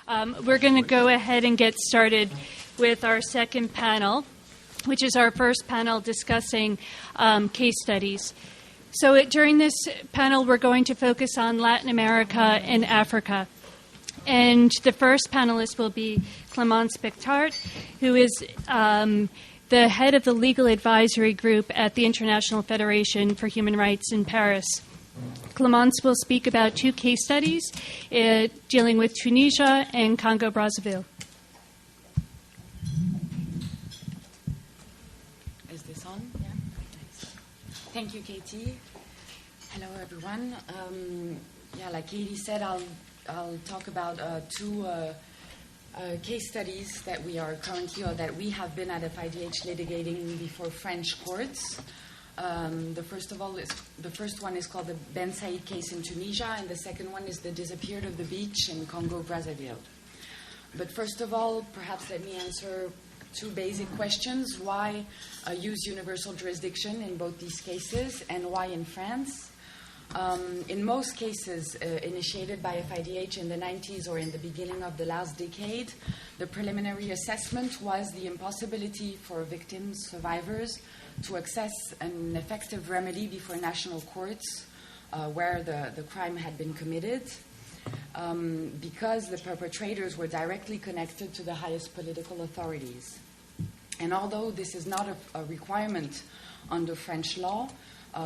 We're going to go ahead and get started with our second panel, which is our first panel discussing case studies. So during this panel, we're going to focus on Latin America and Africa. And the first panelist will be Clémence Bectarte, who is the head of the legal advisory group at the International Federation for Human Rights in Paris. Clémence will speak about two case studies dealing with Tunisia and Congo-Brazzaville. Is this on? Yeah. Nice. Thank you, Katie. Hello, everyone. Like Katie said, I'll talk about two case studies that we are currently, or that we have been at FIDH litigating before French courts. The first one is called the Ben Said case in Tunisia, and the second one is the disappeared of the beach in Congo-Brazzaville. But first of all, perhaps let me answer two basic questions. Why use universal jurisdiction in both these cases, and why in France? In most cases initiated by FIDH in the 90s or in the beginning of the last decade, the preliminary assessment was the impossibility for victims, survivors, to access an effective remedy before national courts where the crime had been committed, because the perpetrators were directly connected to the highest political authorities. And although this is not a requirement under French law,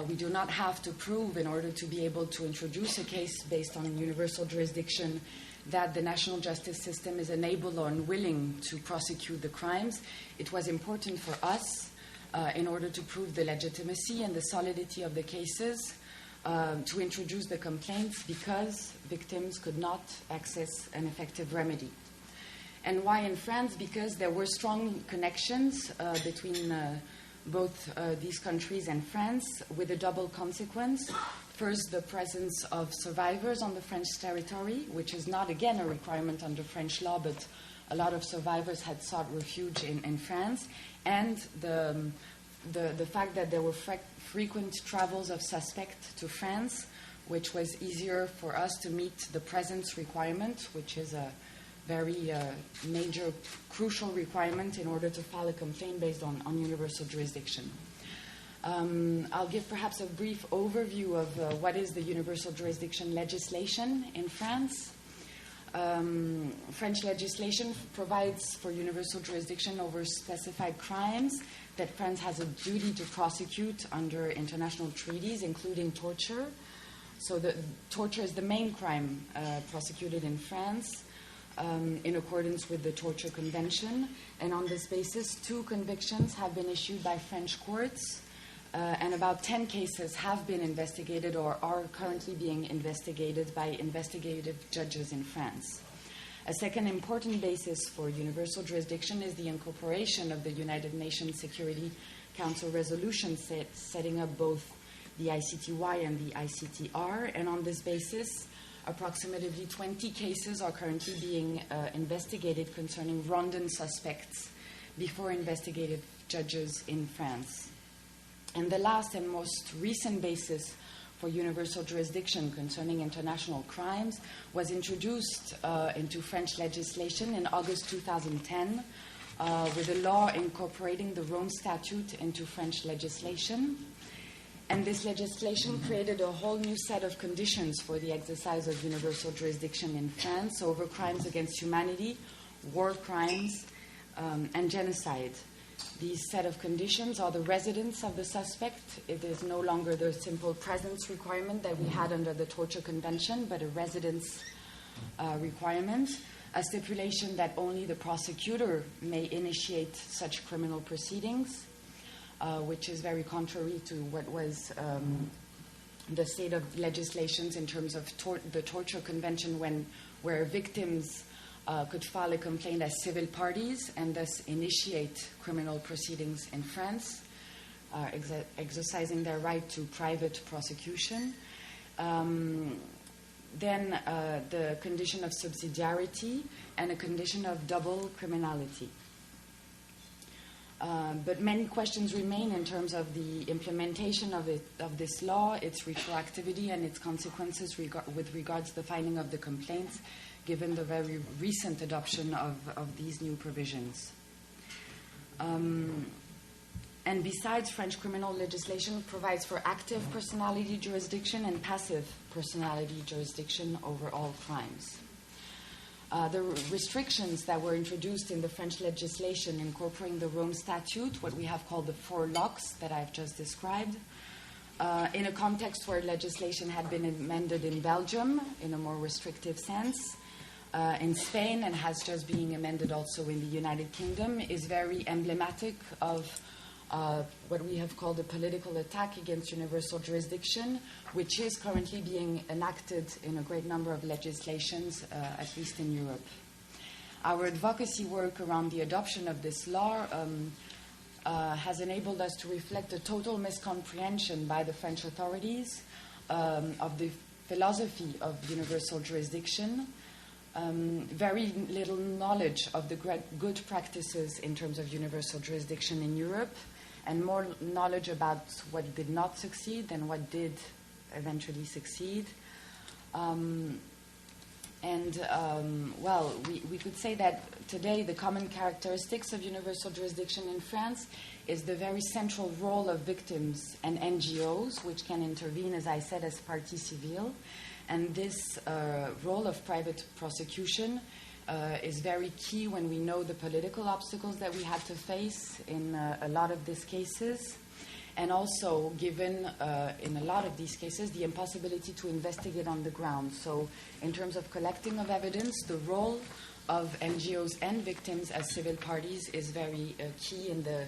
we do not have to prove, in order to be able to introduce a case based on universal jurisdiction, that the national justice system is unable or unwilling to prosecute the crimes. It was important for us, in order to prove the legitimacy and the solidity of the cases, to introduce the complaints, because victims could not access an effective remedy. And why in France? Because there were strong connections between both these countries and France, with a double consequence. First, the presence of survivors on the French territory, which is not, again, a requirement under French law, but a lot of survivors had sought refuge in France, and the fact that there were frequent travels of suspects to France, which was easier for us to meet the presence requirement, which is a very major, crucial requirement in order to file a complaint based on universal jurisdiction. I'll give perhaps a brief overview of what is the universal jurisdiction legislation in France. French legislation provides for universal jurisdiction over specified crimes that France has a duty to prosecute under international treaties, including torture. So torture is the main crime prosecuted in France, in accordance with the Torture Convention. And on this basis, 2 convictions have been issued by French courts, and about 10 cases have been investigated or are currently being investigated by investigative judges in France. A second important basis for universal jurisdiction is the incorporation of the United Nations Security Council resolution setting up both the ICTY and the ICTR, and on this basis, approximately 20 cases are currently being investigated concerning Rwandan suspects before investigative judges in France. And the last and most recent basis for universal jurisdiction concerning international crimes was introduced into French legislation in August 2010 with a law incorporating the Rome Statute into French legislation. And this legislation created a whole new set of conditions for the exercise of universal jurisdiction in France over crimes against humanity, war crimes, and genocide. These set of conditions are the residence of the suspect. It is no longer the simple presence requirement that we had under the Torture Convention, but a residence requirement, a stipulation that only the prosecutor may initiate such criminal proceedings, which is very contrary to what was the state of legislations in terms of the Torture Convention, where victims could file a complaint as civil parties and thus initiate criminal proceedings in France, exercising their right to private prosecution. Then the condition of subsidiarity and a condition of double criminality. But many questions remain in terms of the implementation of this law, its retroactivity, and its consequences with regards to the filing of the complaints, given the very recent adoption of these new provisions. And besides, French criminal legislation provides for active personality jurisdiction and passive personality jurisdiction over all crimes. The restrictions that were introduced in the French legislation incorporating the Rome Statute, what we have called the four locks that I've just described, in a context where legislation had been amended in Belgium in a more restrictive sense, in Spain, and has just been amended also in the United Kingdom, is very emblematic of what we have called a political attack against universal jurisdiction, which is currently being enacted in a great number of legislations, at least in Europe. Our advocacy work around the adoption of this law has enabled us to reflect a total miscomprehension by the French authorities of the philosophy of universal jurisdiction, very little knowledge of the good practices in terms of universal jurisdiction in Europe, and more knowledge about what did not succeed than what did eventually succeed. We could say that today the common characteristics of universal jurisdiction in France is the very central role of victims and NGOs, which can intervene, as I said, as partie civile. And this role of private prosecution is very key when we know the political obstacles that we had to face in a lot of these cases, and also given in a lot of these cases the impossibility to investigate on the ground. So in terms of collecting of evidence, the role of NGOs and victims as civil parties is very key in the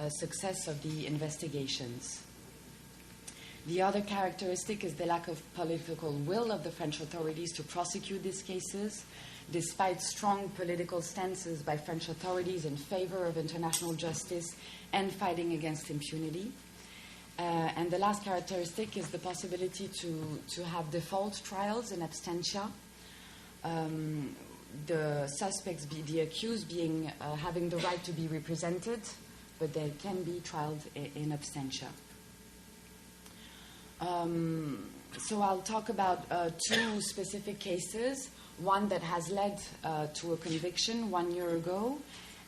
success of the investigations. The other characteristic is the lack of political will of the French authorities to prosecute these cases, despite strong political stances by French authorities in favor of international justice and fighting against impunity. And the last characteristic is the possibility to have default trials in absentia. The suspects, the accused, having the right to be represented, but they can be trialed in absentia. So I'll talk about two specific cases, one that has led to a conviction 1 year ago,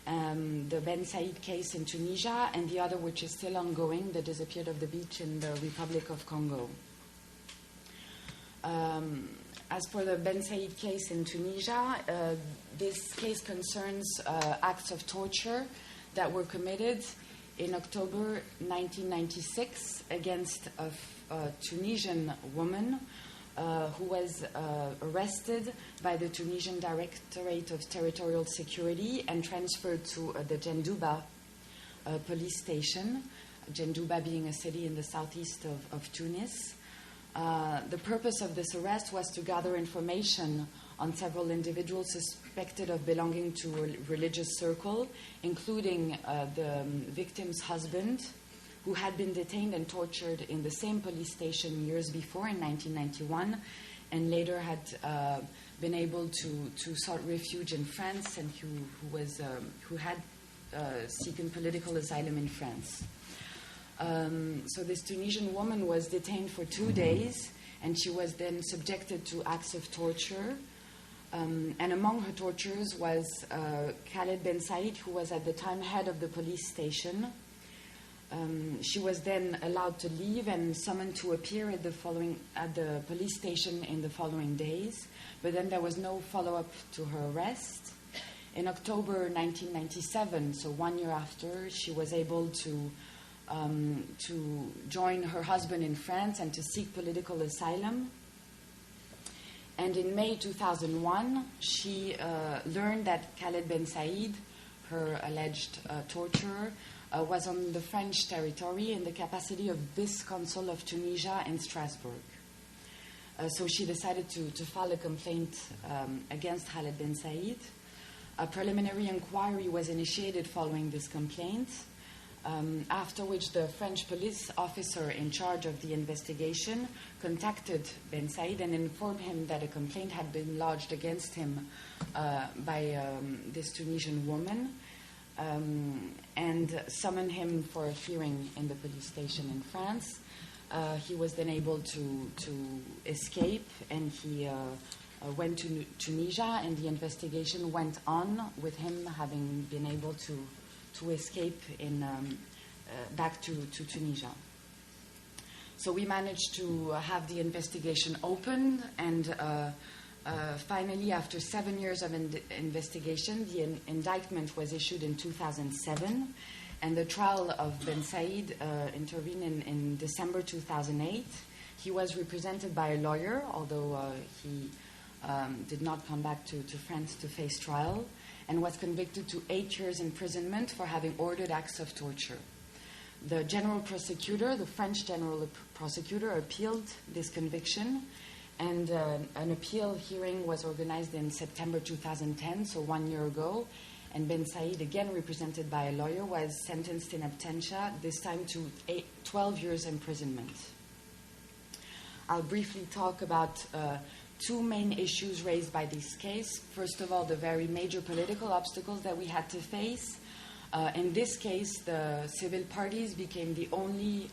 the Ben Said case in Tunisia, and the other which is still ongoing, the disappeared of the beach in the Republic of Congo. As for the Ben Said case in Tunisia, this case concerns acts of torture that were committed in October 1996 against a Tunisian woman who was arrested by the Tunisian Directorate of Territorial Security and transferred to the Djendouba police station, Djendouba being a city in the southeast of Tunis. The purpose of this arrest was to gather information on several individuals suspected of belonging to a religious circle, including the victim's husband, who had been detained and tortured in the same police station years before in 1991, and later had been able to sought refuge in France, and who had seeking political asylum in France. So this Tunisian woman was detained for 2 days, and she was then subjected to acts of torture. And among her tortures was Khaled Ben Said, who was at the time head of the police station. She was then allowed to leave and summoned to appear at the police station in the following days, but then there was no follow-up to her arrest. In October 1997, so 1 year after, she was able to join her husband in France and to seek political asylum. And in May 2001, she learned that Khaled Ben Said, her alleged torturer, was on the French territory in the capacity of vice-consul of Tunisia in Strasbourg. So she decided to file a complaint against Khaled Ben Said. A preliminary inquiry was initiated following this complaint, after which the French police officer in charge of the investigation contacted Ben Said and informed him that a complaint had been lodged against him by this Tunisian woman. and summoned him for a hearing in the police station in France. He was then able to escape, and he went to Tunisia, and the investigation went on with him having been able to escape back to Tunisia. So we managed to have the investigation opened, and finally, after 7 years of investigation, the indictment was issued in 2007, and the trial of Ben Said intervened in December 2008. He was represented by a lawyer, although he did not come back to France to face trial, and was convicted to 8 years imprisonment for having ordered acts of torture. The general prosecutor, the French general prosecutor, appealed this conviction, and an appeal hearing was organized in September 2010, so 1 year ago, and Ben Said, again represented by a lawyer, was sentenced in absentia, this time to 12 years imprisonment. I'll briefly talk about two main issues raised by this case. First of all, the very major political obstacles that we had to face. In this case, the civil parties became the only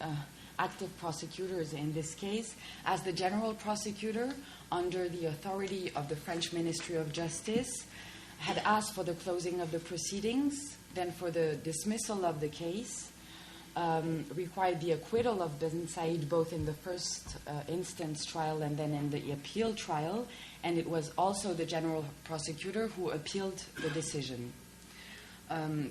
active prosecutors in this case, as the general prosecutor, under the authority of the French Ministry of Justice, had asked for the closing of the proceedings, then for the dismissal of the case, required the acquittal of Ben Said both in the first instance trial and then in the appeal trial, and it was also the general prosecutor who appealed the decision.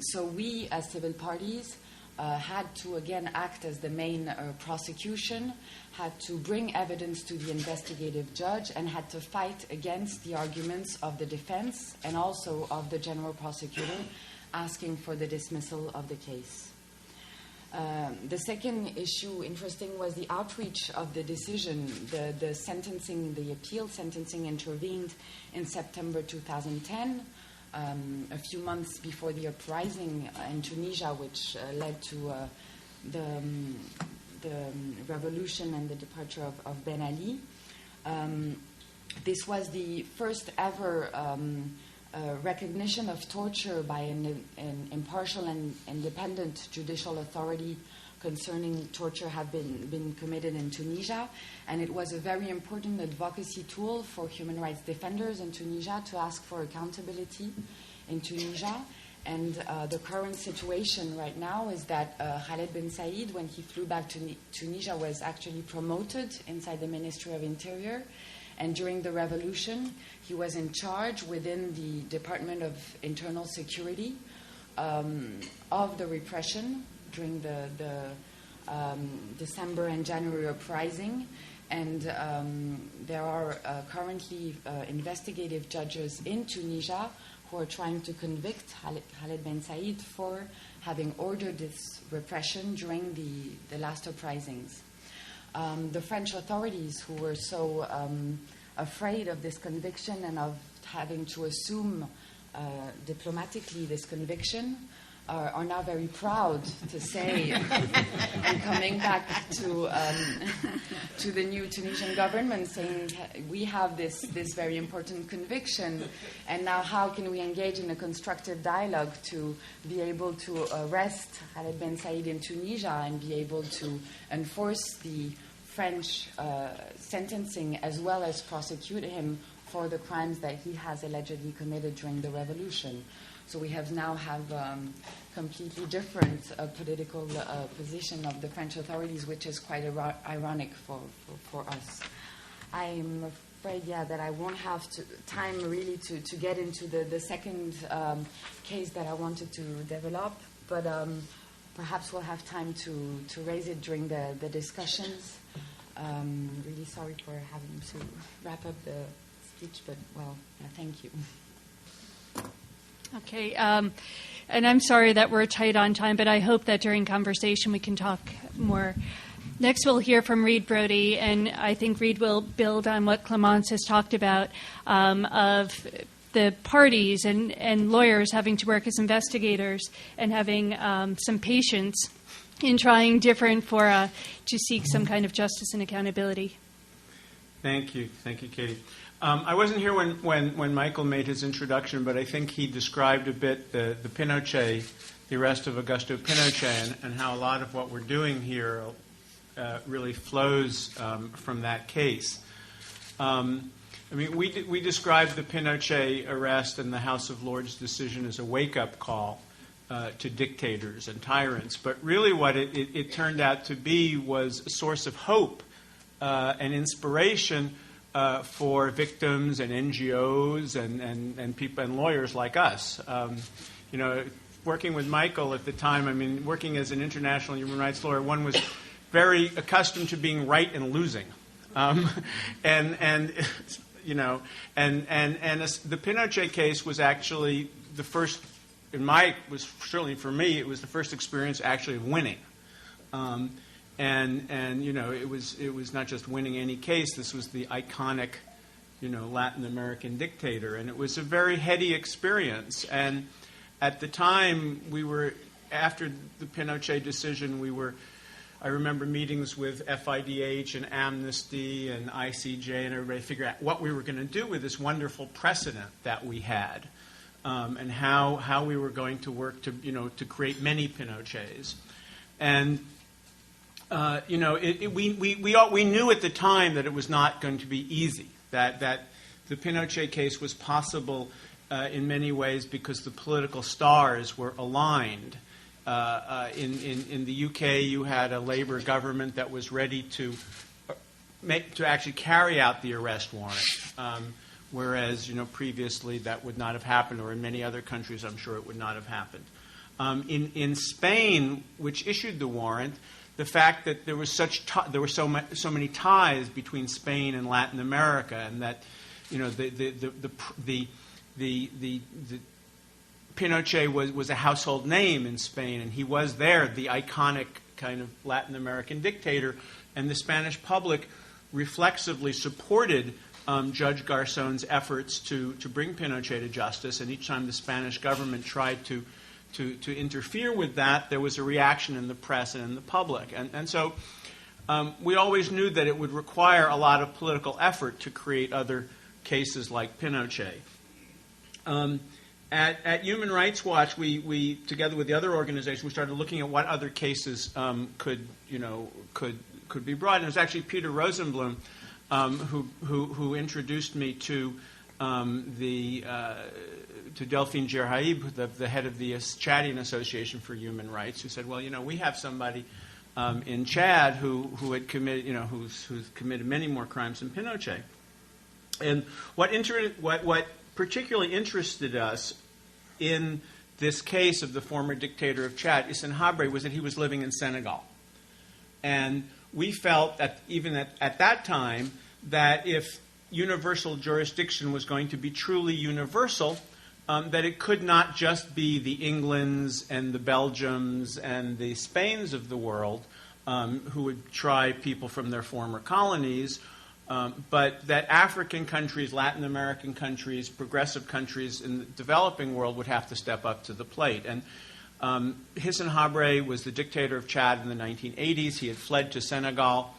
So we, as civil parties, had to again act as the main prosecution, had to bring evidence to the investigative judge, and had to fight against the arguments of the defense and also of the general prosecutor asking for the dismissal of the case. The second issue, interesting, was the outreach of the decision. The sentencing, the appeal sentencing intervened in September 2010, a few months before the uprising in Tunisia, which led to the revolution and the departure of Ben Ali. This was the first ever recognition of torture by an impartial and independent judicial authority concerning torture have been committed in Tunisia, and it was a very important advocacy tool for human rights defenders in Tunisia to ask for accountability in Tunisia. And the current situation right now is that Khaled Ben Said, when he flew back to Tunisia, was actually promoted inside the Ministry of Interior. And during the revolution, he was in charge within the Department of Internal Security of the repression during the December and January uprising. And there are currently investigative judges in Tunisia who are trying to convict Khaled Ben Said for having ordered this repression during the last uprisings. The French authorities, who were so afraid of this conviction and of having to assume diplomatically this conviction, are now very proud to say, and coming back to the new Tunisian government, saying we have this very important conviction, and now how can we engage in a constructive dialogue to be able to arrest Khaled Ben Said in Tunisia and be able to enforce the French sentencing as well as prosecute him for the crimes that he has allegedly committed during the revolution. So we have completely different political position of the French authorities, which is quite ironic for us. I'm afraid, that I won't have time really to get into the second case that I wanted to develop, but perhaps we'll have time to raise it during the discussions. Really sorry for having to wrap up the speech, but thank you. Okay, and I'm sorry that we're tight on time, but I hope that during conversation we can talk more. Next, we'll hear from Reid Brody, and I think Reid will build on what Clémence has talked about of the parties and lawyers having to work as investigators and having some patience in trying different fora to seek some kind of justice and accountability. Thank you, Katie. I wasn't here when Michael made his introduction, but I think he described a bit the Pinochet, the arrest of Augusto Pinochet, and how a lot of what we're doing here really flows from that case. We described the Pinochet arrest and the House of Lords decision as a wake-up call to dictators and tyrants, but really what it turned out to be was a source of hope and inspiration for victims and NGOs and people and lawyers like us. Working with Michael at the time, working as an international human rights lawyer, one was very accustomed to being right and losing, the Pinochet case was actually the first. Certainly for me, it was the first experience actually of winning. It was not just winning any case. This was the iconic, Latin American dictator, and it was a very heady experience. And at the time, after the Pinochet decision, I remember meetings with FIDH and Amnesty and ICJ and everybody figuring out what we were going to do with this wonderful precedent that we had, and how we were going to work to create many Pinochets. And we knew at the time that it was not going to be easy, that the Pinochet case was possible in many ways because the political stars were aligned. In the UK, you had a Labour government that was ready to actually carry out the arrest warrant, whereas previously that would not have happened, or in many other countries, I'm sure it would not have happened. In Spain, which issued the warrant, the fact that there was so many ties between Spain and Latin America, and that the Pinochet was a household name in Spain, and he was there, the iconic kind of Latin American dictator, and the Spanish public reflexively supported Judge Garzón's efforts to bring Pinochet to justice, and each time the Spanish government tried to interfere with that, there was a reaction in the press and in the public. And so we always knew that it would require a lot of political effort to create other cases like Pinochet. At Human Rights Watch, we together with the other organization, we started looking at what other cases could be brought. And it was actually Peter Rosenblum who introduced me to Delphine Gerhaib, the head of the Chadian Association for Human Rights, who said, "Well, we have somebody in Chad who had committed, who's committed many more crimes than Pinochet." And what particularly interested us in this case of the former dictator of Chad, Hissène Habré, was that he was living in Senegal. And we felt that even at that time that if universal jurisdiction was going to be truly universal, that it could not just be the Englands and the Belgiums and the Spains of the world who would try people from their former colonies, but that African countries, Latin American countries, progressive countries in the developing world would have to step up to the plate. And Hissène Habré was the dictator of Chad in the 1980s. He had fled to Senegal.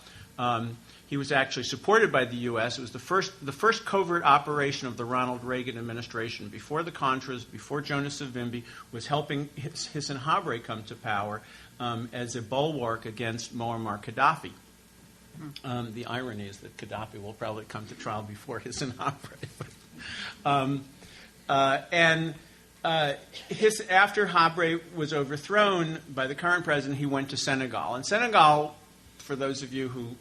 He was actually supported by the U.S. It was the first covert operation of the Ronald Reagan administration, before the Contras, before Jonas Savimbi, was helping Hissène Habré come to power as a bulwark against Muammar Gaddafi. The irony is that Gaddafi will probably come to trial before Hissène Habré. After Habré was overthrown by the current president, he went to Senegal. And Senegal, for those of you who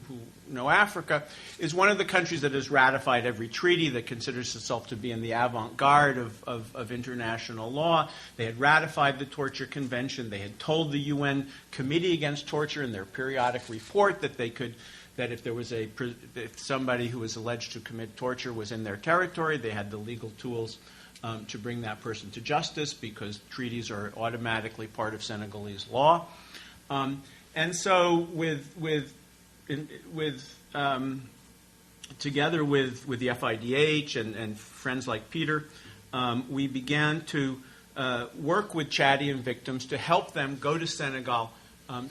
know Africa, is one of the countries that has ratified every treaty, that considers itself to be in the avant-garde of international law. They had ratified the Torture Convention. They had told the UN Committee Against Torture in their periodic report that if there was if somebody who was alleged to commit torture was in their territory, they had the legal tools to bring that person to justice, because treaties are automatically part of Senegalese law. And so, together with the FIDH and friends like Peter, we began to work with Chadian victims to help them go to Senegal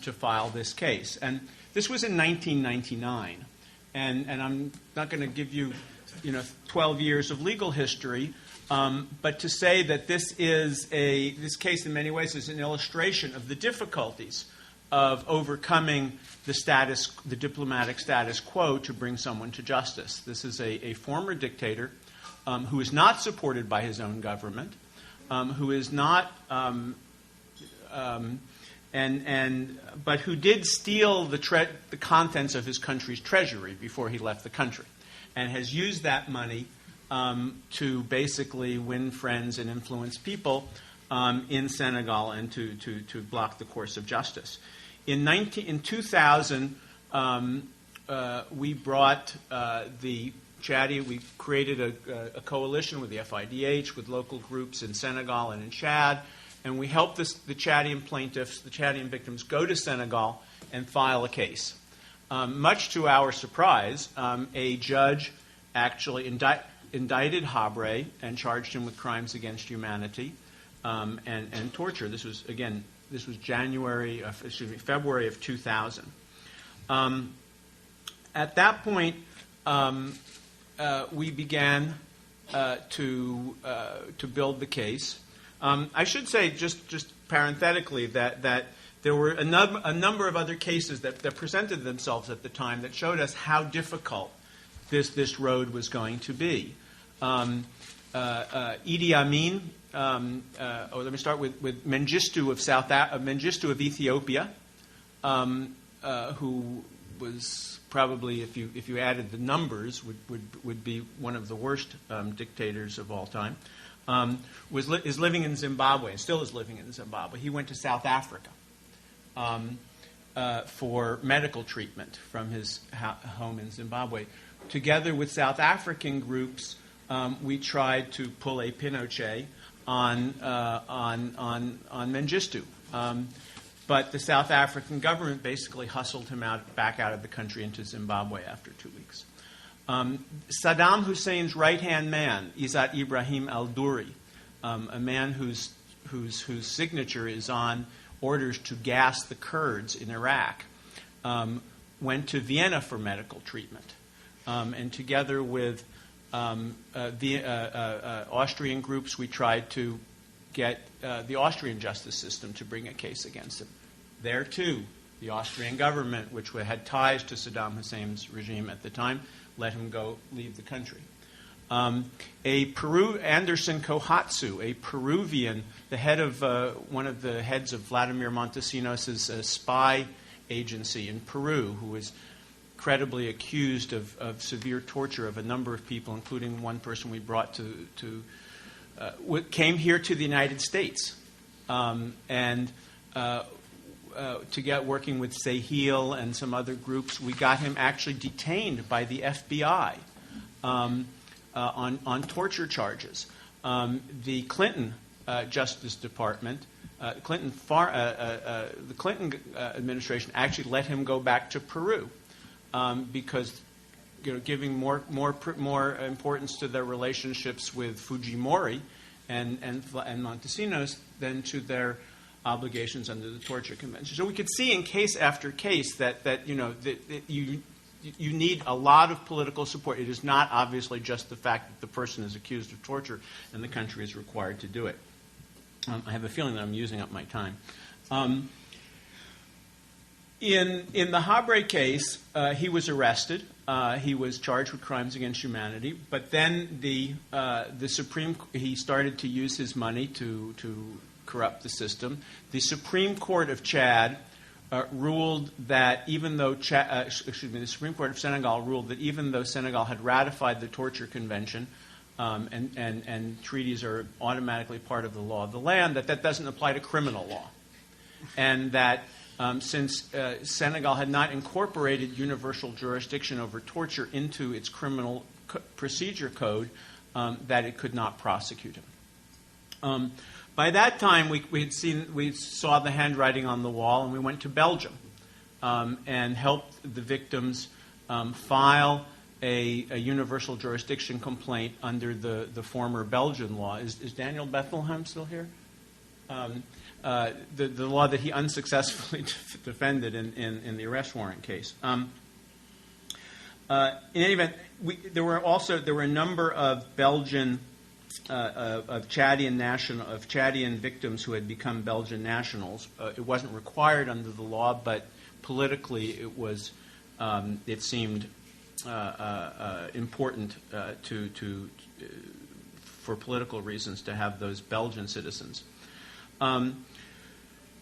to file this case. And this was in 1999. And I'm not going to give you 12 years of legal history. But to say that this case in many ways is an illustration of the difficulties of overcoming the diplomatic status quo to bring someone to justice. This is a former dictator who is not supported by his own government, who is not, but who did steal the contents of his country's treasury before he left the country, and has used that money to basically win friends and influence people in Senegal and to block the course of justice. In 2000, we brought the Chadi. We created a coalition with the FIDH, with local groups in Senegal and in Chad, and we helped the Chadian plaintiffs, the Chadian victims, go to Senegal and file a case. Much to our surprise, a judge actually indicted Habre and charged him with crimes against humanity and torture. This was February of 2000. At that point, we began to build the case. I should say, just parenthetically, that there were a number of other cases that presented themselves at the time that showed us how difficult this road was going to be. Idi Amin, let me start with Mengistu of Ethiopia, who was probably, if you added the numbers, would be one of the worst dictators of all time. Is living in Zimbabwe and still is living in Zimbabwe. He went to South Africa for medical treatment from his home in Zimbabwe. Together with South African groups, we tried to pull a Pinochet on Mengistu. But the South African government basically hustled him back out of the country into Zimbabwe after 2 weeks. Saddam Hussein's right-hand man, Izzat Ibrahim al-Duri, a man whose signature is on orders to gas the Kurds in Iraq, went to Vienna for medical treatment. And together with Austrian groups, we tried to get the Austrian justice system to bring a case against him. There, too, the Austrian government, which had ties to Saddam Hussein's regime at the time, let him leave the country. Anderson Kohatsu, a Peruvian, the head of one of the heads of Vladimir Montesinos' spy agency in Peru, who was credibly accused of severe torture of a number of people, including one person we brought came here to the United States, working with Sahil and some other groups, we got him actually detained by the FBI on torture charges. The Clinton Justice Department, the Clinton administration actually let him go back to Peru because giving more importance to their relationships with Fujimori and Montesinos than to their obligations under the Torture Convention. So we could see in case after case that you need a lot of political support. It is not obviously just the fact that the person is accused of torture and the country is required to do it. I have a feeling that I'm using up my time. In the Habre case, he was arrested. He was charged with crimes against humanity. But then the he started to use his money to corrupt the system. The Supreme Court of Chad ruled that even though the Supreme Court of Senegal ruled that even though Senegal had ratified the Torture Convention and treaties are automatically part of the law of the land, that doesn't apply to criminal law, and that since Senegal had not incorporated universal jurisdiction over torture into its criminal procedure code, that it could not prosecute him. By that time, we saw the handwriting on the wall, and we went to Belgium and helped the victims file a universal jurisdiction complaint under the former Belgian law. Is Daniel Bethlehem still here? The law that he unsuccessfully defended in the arrest warrant case. In any event, there were a number of Belgian of Chadian victims who had become Belgian nationals. It wasn't required under the law, but politically it was. It seemed important for political reasons to have those Belgian citizens.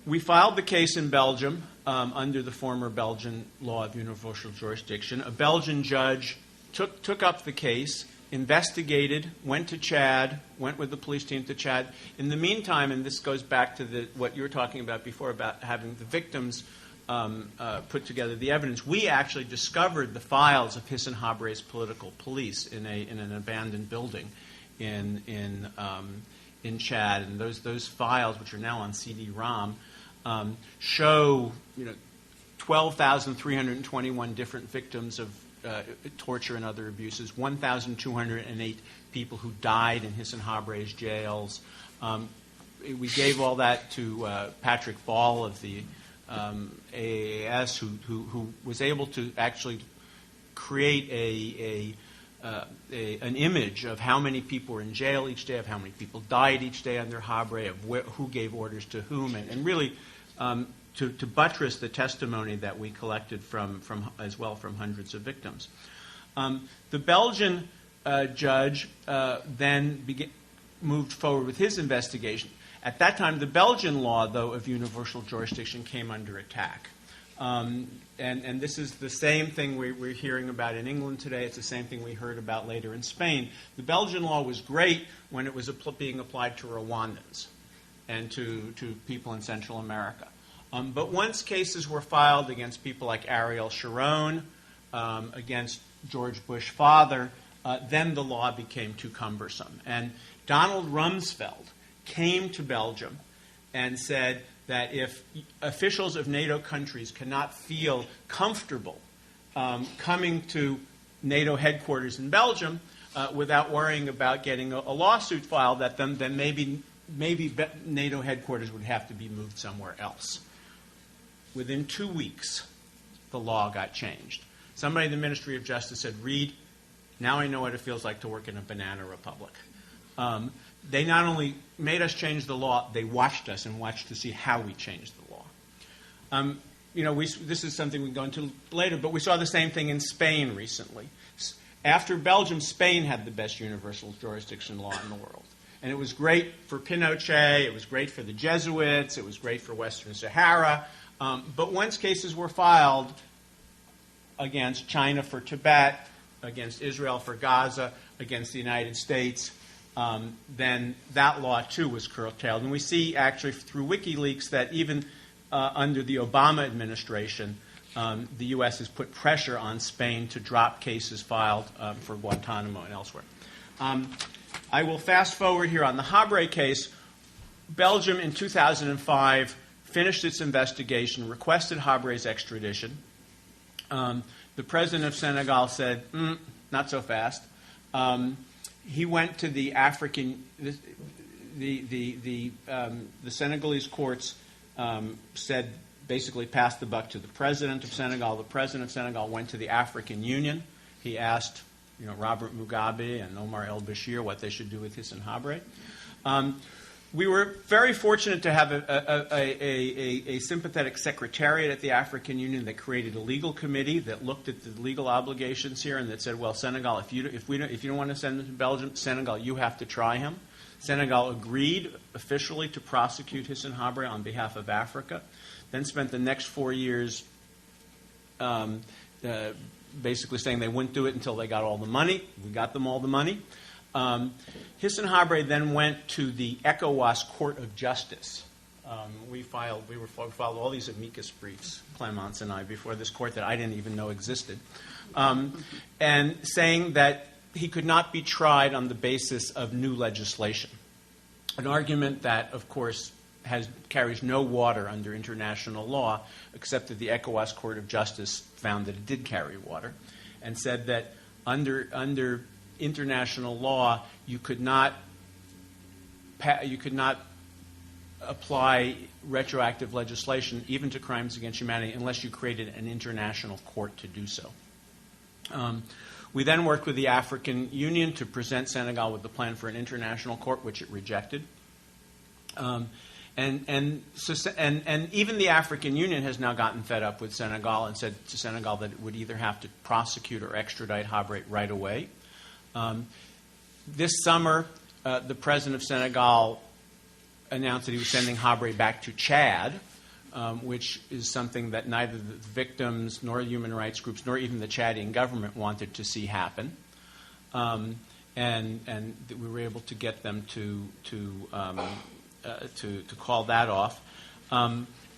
We filed the case in Belgium under the former Belgian law of universal jurisdiction. A Belgian judge took up the case, investigated, went to Chad, went with the police team to Chad. In the meantime, and this goes back to what you were talking about before about having the victims put together the evidence, we actually discovered the files of Hissène Habre's political police in an abandoned building in Chad, and those files, which are now on CD-ROM, show 12,321 different victims of torture and other abuses, 1,208 people who died in Hissène Habre's jails. We gave all that to Patrick Ball of the AAS, who was able to actually create an image of how many people were in jail each day, of how many people died each day under Habre, of who gave orders to whom, and really to buttress the testimony that we collected from hundreds of victims. The Belgian judge then moved forward with his investigation. At that time, the Belgian law, though, of universal jurisdiction came under attack. And this is the same thing we're hearing about in England today. It's the same thing we heard about later in Spain. The Belgian law was great when it was being applied to Rwandans and to people in Central America. But once cases were filed against people like Ariel Sharon, against George Bush father, then the law became too cumbersome. And Donald Rumsfeld came to Belgium and said that if officials of NATO countries cannot feel comfortable coming to NATO headquarters in Belgium without worrying about getting a lawsuit filed at them, then maybe NATO headquarters would have to be moved somewhere else. Within 2 weeks, the law got changed. Somebody in the Ministry of Justice said, "Reed, now I know what it feels like to work in a banana republic." They not only made us change the law, they watched us and watched to see how we changed the law. This is something we can go into later, but we saw the same thing in Spain recently. After Belgium, Spain had the best universal jurisdiction law in the world. And it was great for Pinochet, it was great for the Jesuits, it was great for Western Sahara. But once cases were filed against China for Tibet, against Israel for Gaza, against the United States, then that law, too, was curtailed. And we see, actually, through WikiLeaks, that even under the Obama administration, the U.S. has put pressure on Spain to drop cases filed for Guantanamo and elsewhere. I will fast forward here on the Habre case. Belgium, in 2005, finished its investigation, requested Habre's extradition. The president of Senegal said, not so fast. He went to the African, the Senegalese courts said, basically passed the buck to the president of Senegal. The president of Senegal went to the African Union. He asked, Robert Mugabe and Omar el-Bashir what they should do with Hissène Habre. We were very fortunate to have a sympathetic secretariat at the African Union that created a legal committee that looked at the legal obligations here and that said, well, Senegal, if you don't want to send him to Belgium, Senegal, you have to try him. Senegal agreed officially to prosecute Hissène Habre on behalf of Africa, then spent the next 4 years basically saying they wouldn't do it until they got all the money. We got them all the money. Hissène Habre then went to the ECOWAS Court of Justice. We filed all these amicus briefs, Clémence and I, before this court that I didn't even know existed, and saying that he could not be tried on the basis of new legislation, an argument that, of course, carries no water under international law, except that the ECOWAS Court of Justice found that it did carry water, and said that under international law, you could not apply retroactive legislation even to crimes against humanity unless you created an international court to do so. We then worked with the African Union to present Senegal with the plan for an international court, which it rejected. And even the African Union has now gotten fed up with Senegal and said to Senegal that it would either have to prosecute or extradite Habré right away. This summer, the president of Senegal announced that he was sending Habré back to Chad, which is something that neither the victims nor human rights groups nor even the Chadian government wanted to see happen. And we were able to get them to call that off.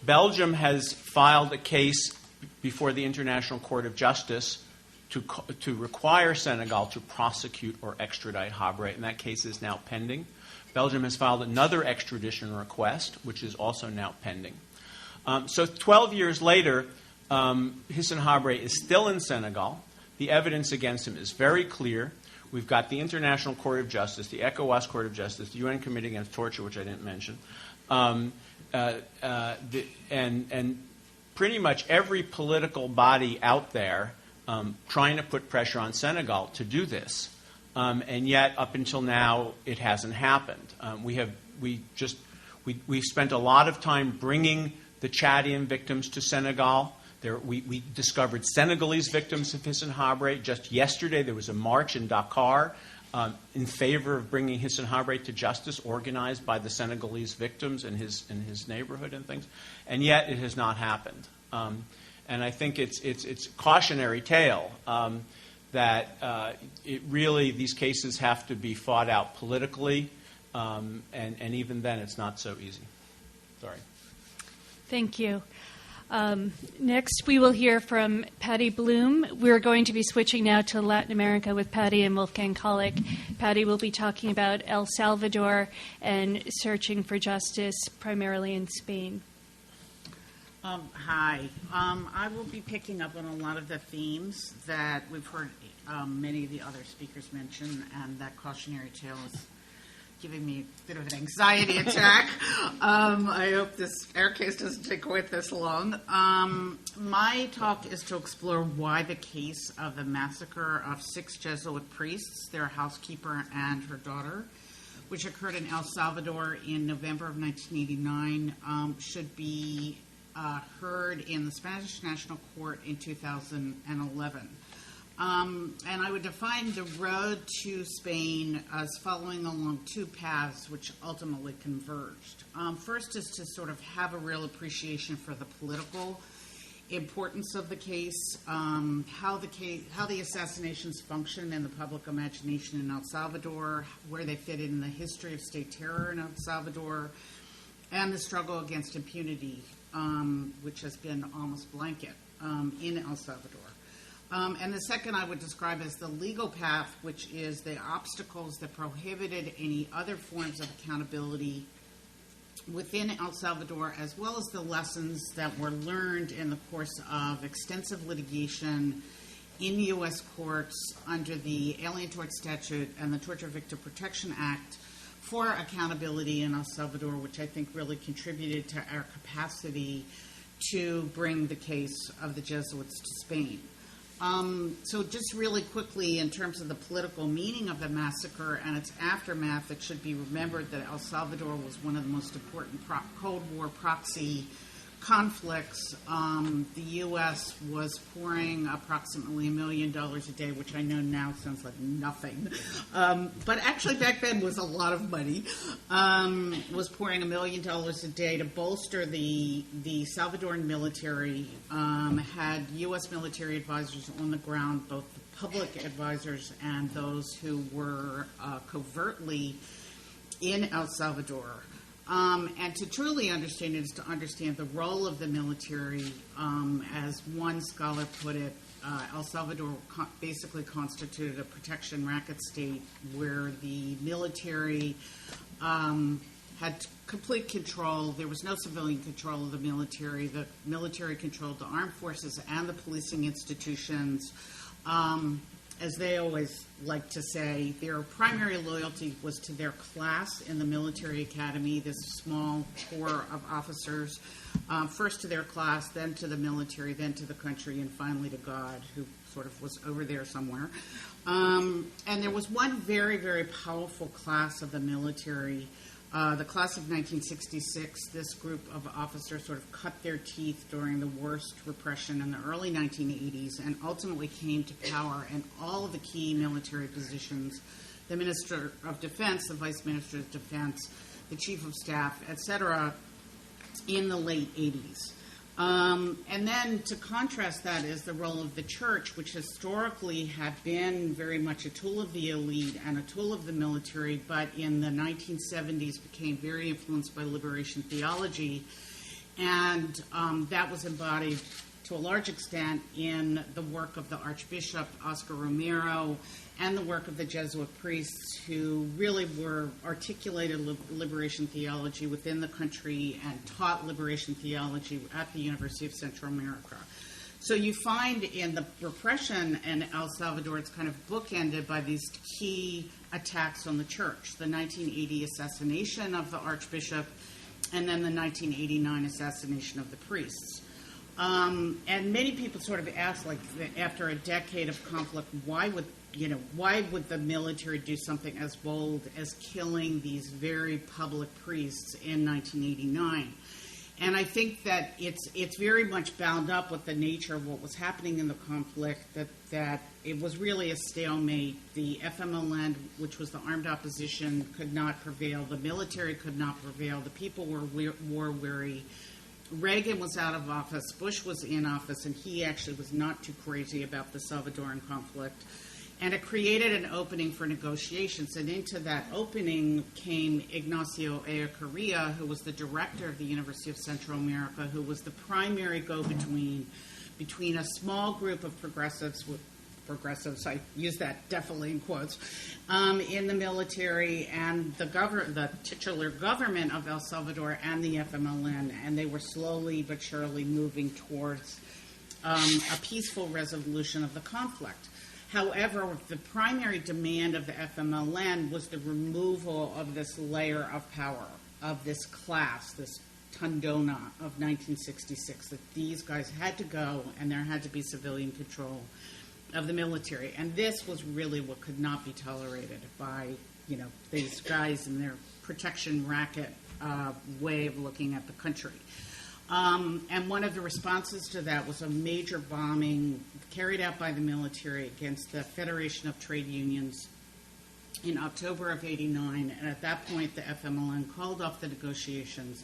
Belgium has filed a case before the International Court of Justice to require Senegal to prosecute or extradite Habré, and that case is now pending. Belgium has filed another extradition request, which is also now pending. So 12 years later, Hissène Habré is still in Senegal. The evidence against him is very clear. We've got the International Court of Justice, the ECOWAS Court of Justice, the UN Committee Against Torture, which I didn't mention, and pretty much every political body out there trying to put pressure on Senegal to do this. And yet, up until now, it hasn't happened. We've spent a lot of time bringing the Chadian victims to Senegal. We discovered Senegalese victims of Hissène Habré. Just yesterday, there was a march in Dakar in favor of bringing Hissène Habré to justice, organized by the Senegalese victims in his neighborhood and things. And yet, it has not happened. And I think it's a cautionary tale that these cases have to be fought out politically, and even then, it's not so easy. Sorry. Thank you. Next, we will hear from Patty Blum. We're going to be switching now to Latin America with Patty and Wolfgang Cloch. Patty will be talking about El Salvador and searching for justice, primarily in Spain. Hi. I will be picking up on a lot of the themes that we've heard many of the other speakers mention, and that cautionary tale is giving me a bit of an anxiety attack. I hope this air case doesn't take quite this long. My talk is to explore why the case of the massacre of 6 Jesuit priests, their housekeeper and her daughter, which occurred in El Salvador in November of 1989, should be heard in the Spanish National Court in 2011. And I would define the road to Spain as following along 2 paths which ultimately converged. First is to sort of have a real appreciation for the political importance of the case, how the assassinations function in the public imagination in El Salvador, where they fit in the history of state terror in El Salvador, and the struggle against impunity, which has been almost blanket in El Salvador. And the second I would describe as the legal path, which is the obstacles that prohibited any other forms of accountability within El Salvador, as well as the lessons that were learned in the course of extensive litigation in U.S. courts under the Alien Tort Statute and the Torture Victim Protection Act for accountability in El Salvador, which I think really contributed to our capacity to bring the case of the Jesuits to Spain. So just really quickly, in terms of the political meaning of the massacre and its aftermath, it should be remembered that El Salvador was one of the most important Cold War proxy conflicts. The U.S. was pouring approximately $1 million a day, which I know now sounds like nothing. But actually back then was a lot of money. Was pouring $1 million a day to bolster the Salvadoran military. Had U.S. military advisors on the ground, both the public advisors and those who were covertly in El Salvador. And to truly understand it is to understand the role of the military. As one scholar put it, El Salvador basically constituted a protection racket state where the military had complete control. There was no civilian control of the military. The military controlled the armed forces and the policing institutions. as they always like to say, their primary loyalty was to their class in the military academy, this small corps of officers, first to their class, then to the military, then to the country, and finally to God, who sort of was over there somewhere. And there was one very, very powerful class of the military, the class of 1966. This group of officers sort of cut their teeth during the worst repression in the early 1980s and ultimately came to power in all of the key military positions, the Minister of Defense, the Vice Minister of Defense, the Chief of Staff, etc., in the late 80s. And then to contrast that is the role of the church, which historically had been very much a tool of the elite and a tool of the military, but in the 1970s became very influenced by liberation theology. And that was embodied to a large extent in the work of the Archbishop Oscar Romero and the work of the Jesuit priests who really were articulated liberation theology within the country and taught liberation theology at the University of Central America. So you find in the repression in El Salvador, it's kind of bookended by these key attacks on the church, the 1980 assassination of the Archbishop and then the 1989 assassination of the priests. And many people sort of ask, like, after a decade of conflict, why would the military do something as bold as killing these very public priests in 1989? And I think that it's very much bound up with the nature of what was happening in the conflict, that it was really a stalemate. The FMLN, which was the armed opposition, could not prevail. The military could not prevail. The people were war-weary. Reagan was out of office, Bush was in office, and he actually was not too crazy about the Salvadoran conflict. And it created an opening for negotiations, and into that opening came Ignacio Ellacuría, who was the director of the University of Central America, who was the primary go-between between a small group of progressives, I use that definitely in quotes, in the military and the titular government of El Salvador and the FMLN, and they were slowly but surely moving towards a peaceful resolution of the conflict. However, the primary demand of the FMLN was the removal of this layer of power, of this class, this Tundona of 1966, that these guys had to go and there had to be civilian control of the military. And this was really what could not be tolerated by, these guys and their protection racket way of looking at the country. And one of the responses to that was a major bombing carried out by the military against the Federation of Trade Unions in October of '89. And at that point, the FMLN called off the negotiations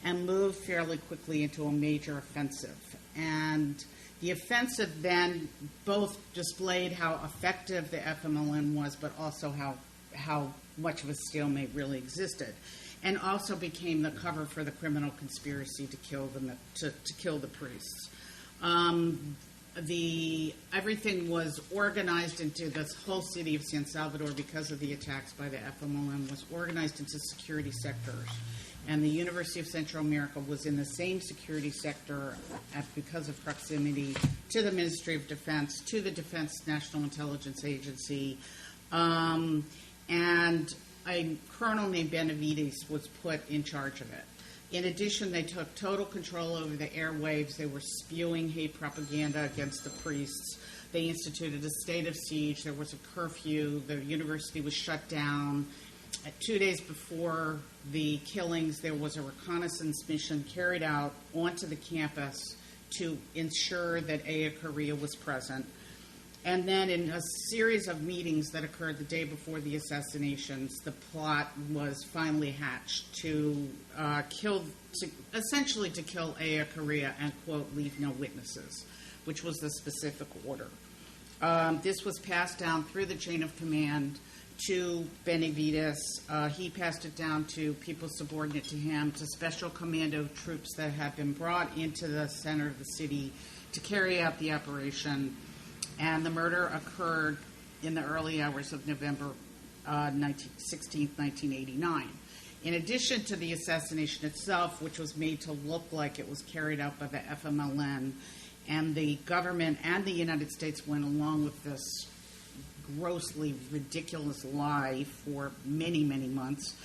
and moved fairly quickly into a major offensive. And the offensive then both displayed how effective the FMLN was, but also how much of a stalemate really existed, and also became the cover for the criminal conspiracy to kill the priests. Everything was organized into this whole city of San Salvador because of the attacks by the FMLN was organized into security sectors. And the University of Central America was in the same security sector because of proximity to the Ministry of Defense, to the Defense National Intelligence Agency, and a colonel named Benavides was put in charge of it. In addition, they took total control over the airwaves. They were spewing hate propaganda against the priests. They instituted a state of siege. There was a curfew. The university was shut down. 2 days before the killings, there was a reconnaissance mission carried out onto the campus to ensure that Ellacuría was present. And then in a series of meetings that occurred the day before the assassinations, the plot was finally hatched to essentially kill Ellacuría and, quote, leave no witnesses, which was the specific order. This was passed down through the chain of command to Benavides. He passed it down to people subordinate to him, to special commando troops that had been brought into the center of the city to carry out the operation. And the murder occurred in the early hours of November 16th, 1989. In addition to the assassination itself, which was made to look like it was carried out by the FMLN, and the government and the United States went along with this grossly ridiculous lie for many, many months,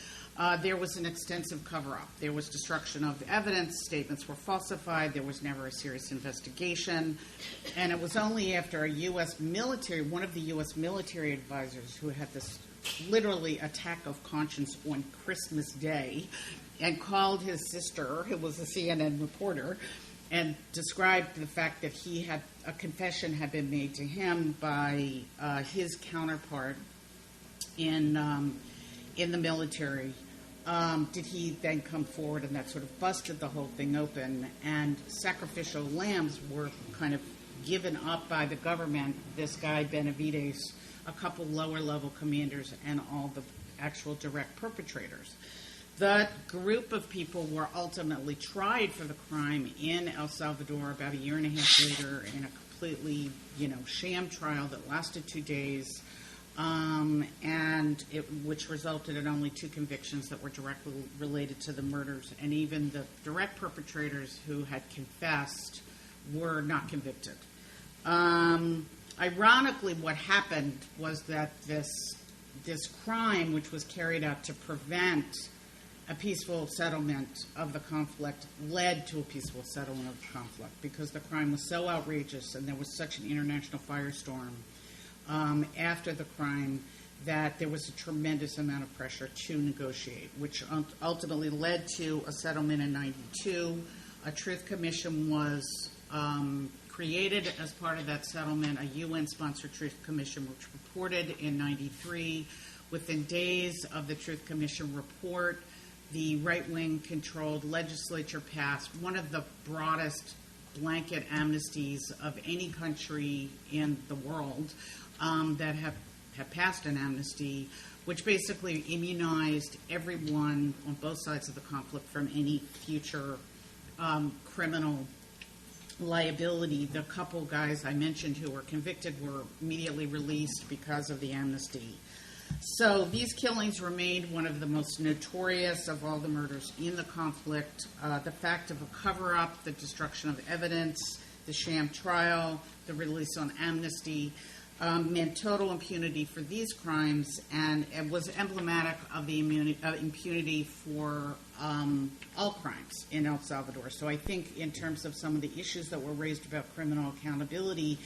there was an extensive cover-up. There was destruction of evidence, statements were falsified, there was never a serious investigation, and it was only after one of the U.S. military advisors who had this literally attack of conscience on Christmas Day and called his sister, who was a CNN reporter, and described the fact that a confession had been made to him by his counterpart in the military. Did he then come forward, and that sort of busted the whole thing open, and sacrificial lambs were kind of given up by the government, this guy Benavides, a couple lower-level commanders, and all the actual direct perpetrators. The group of people were ultimately tried for the crime in El Salvador about a year and a half later in a completely, sham trial that lasted 2 days, which resulted in only 2 convictions that were directly related to the murders, and even the direct perpetrators who had confessed were not convicted. Ironically, what happened was that this crime, which was carried out to prevent a peaceful settlement of the conflict, led to a peaceful settlement of the conflict because the crime was so outrageous and there was such an international firestorm after the crime that there was a tremendous amount of pressure to negotiate, which ultimately led to a settlement in 92. A truth commission was created as part of that settlement, a UN-sponsored truth commission, which reported in 93. Within days of the truth commission report, the right-wing controlled legislature passed one of the broadest blanket amnesties of any country in the world that have passed an amnesty, which basically immunized everyone on both sides of the conflict from any future criminal liability. The couple guys I mentioned who were convicted were immediately released because of the amnesty. So these killings remained one of the most notorious of all the murders in the conflict. The fact of a cover-up, the destruction of evidence, the sham trial, the release on amnesty meant total impunity for these crimes, and it was emblematic of the impunity for all crimes in El Salvador. So I think in terms of some of the issues that were raised about criminal accountability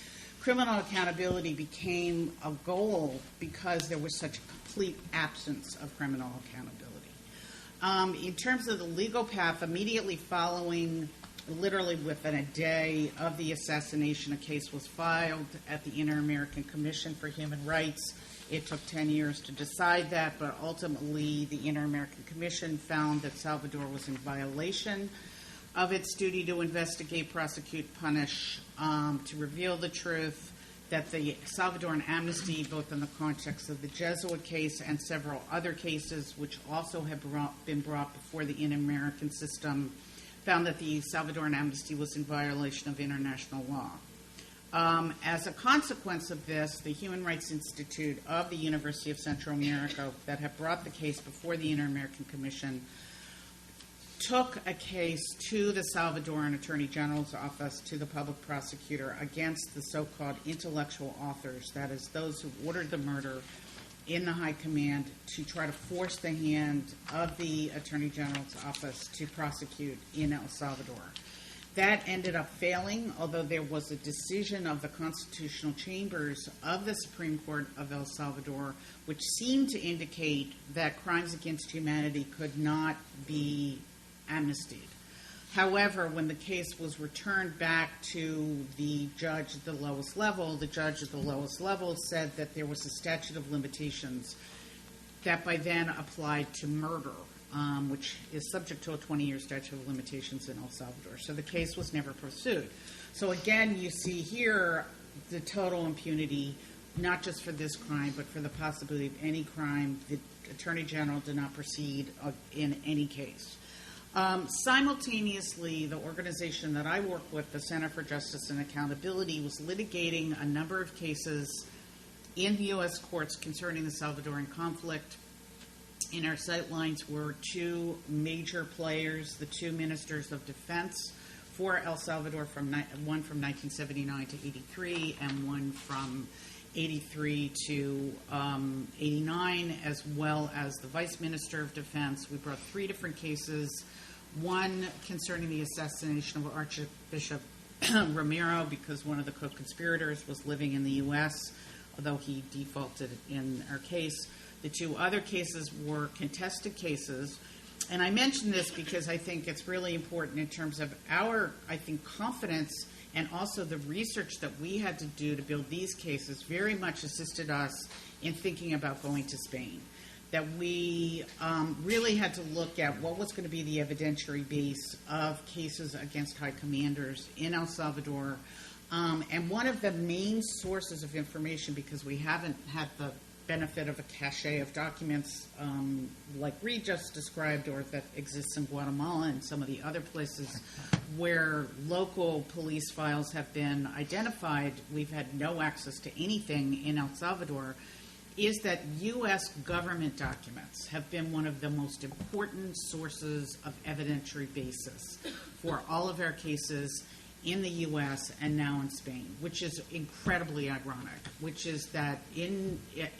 became a goal because there was such a complete absence of criminal accountability. In terms of the legal path, immediately following, literally within a day of the assassination, a case was filed at the Inter-American Commission for Human Rights. It took 10 years to decide that, but ultimately the Inter-American Commission found that Salvador was in violation of its duty to investigate, prosecute, punish, to reveal the truth, that the Salvadoran amnesty, both in the context of the Jesuit case and several other cases which also have been brought before the Inter-American system, found that the Salvadoran amnesty was in violation of international law. As a consequence of this, the Human Rights Institute of the University of Central America that had brought the case before the Inter-American Commission took a case to the Salvadoran Attorney General's office, to the public prosecutor, against the so-called intellectual authors, that is, those who ordered the murder in the high command, to try to force the hand of the Attorney General's office to prosecute in El Salvador. That ended up failing, although there was a decision of the constitutional chambers of the Supreme Court of El Salvador which seemed to indicate that crimes against humanity could not be amnestied. However, when the case was returned back to the judge at the lowest level, the judge at the lowest level said that there was a statute of limitations that by then applied to murder, which is subject to a 20-year statute of limitations in El Salvador. So the case was never pursued. So again, you see here the total impunity, not just for this crime, but for the possibility of any crime. The Attorney General did not proceed in any case. Simultaneously, the organization that I work with, the Center for Justice and Accountability, was litigating a number of cases in the U.S. courts concerning the Salvadoran conflict. In our sightlines were two major players, the two ministers of defense for El Salvador, one from 1979 to 83 and one from 83 to 89, as well as the Vice Minister of Defense. We brought 3 different cases, one concerning the assassination of Archbishop Romero, because one of the co-conspirators was living in the U.S., although he defaulted in our case. The 2 other cases were contested cases. And I mention this because I think it's really important in terms of our, I think, confidence, and also the research that we had to do to build these cases very much assisted us in thinking about going to Spain. That we really had to look at what was going to be the evidentiary base of cases against high commanders in El Salvador. And one of the main sources of information, because we haven't had the benefit of a cache of documents like Reed just described, or that exists in Guatemala and some of the other places where local police files have been identified, we've had no access to anything in El Salvador, is that U.S. government documents have been one of the most important sources of evidentiary basis for all of our cases in the U.S. and now in Spain, which is incredibly ironic. Which is that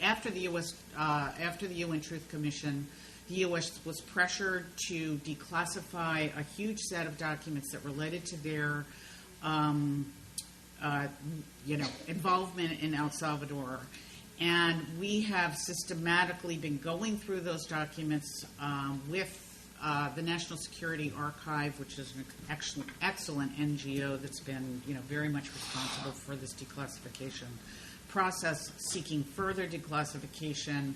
after the UN Truth Commission, the U.S. was pressured to declassify a huge set of documents that related to their, involvement in El Salvador. And we have systematically been going through those documents with the National Security Archive, which is an excellent NGO that's been, very much responsible for this declassification process, seeking further declassification.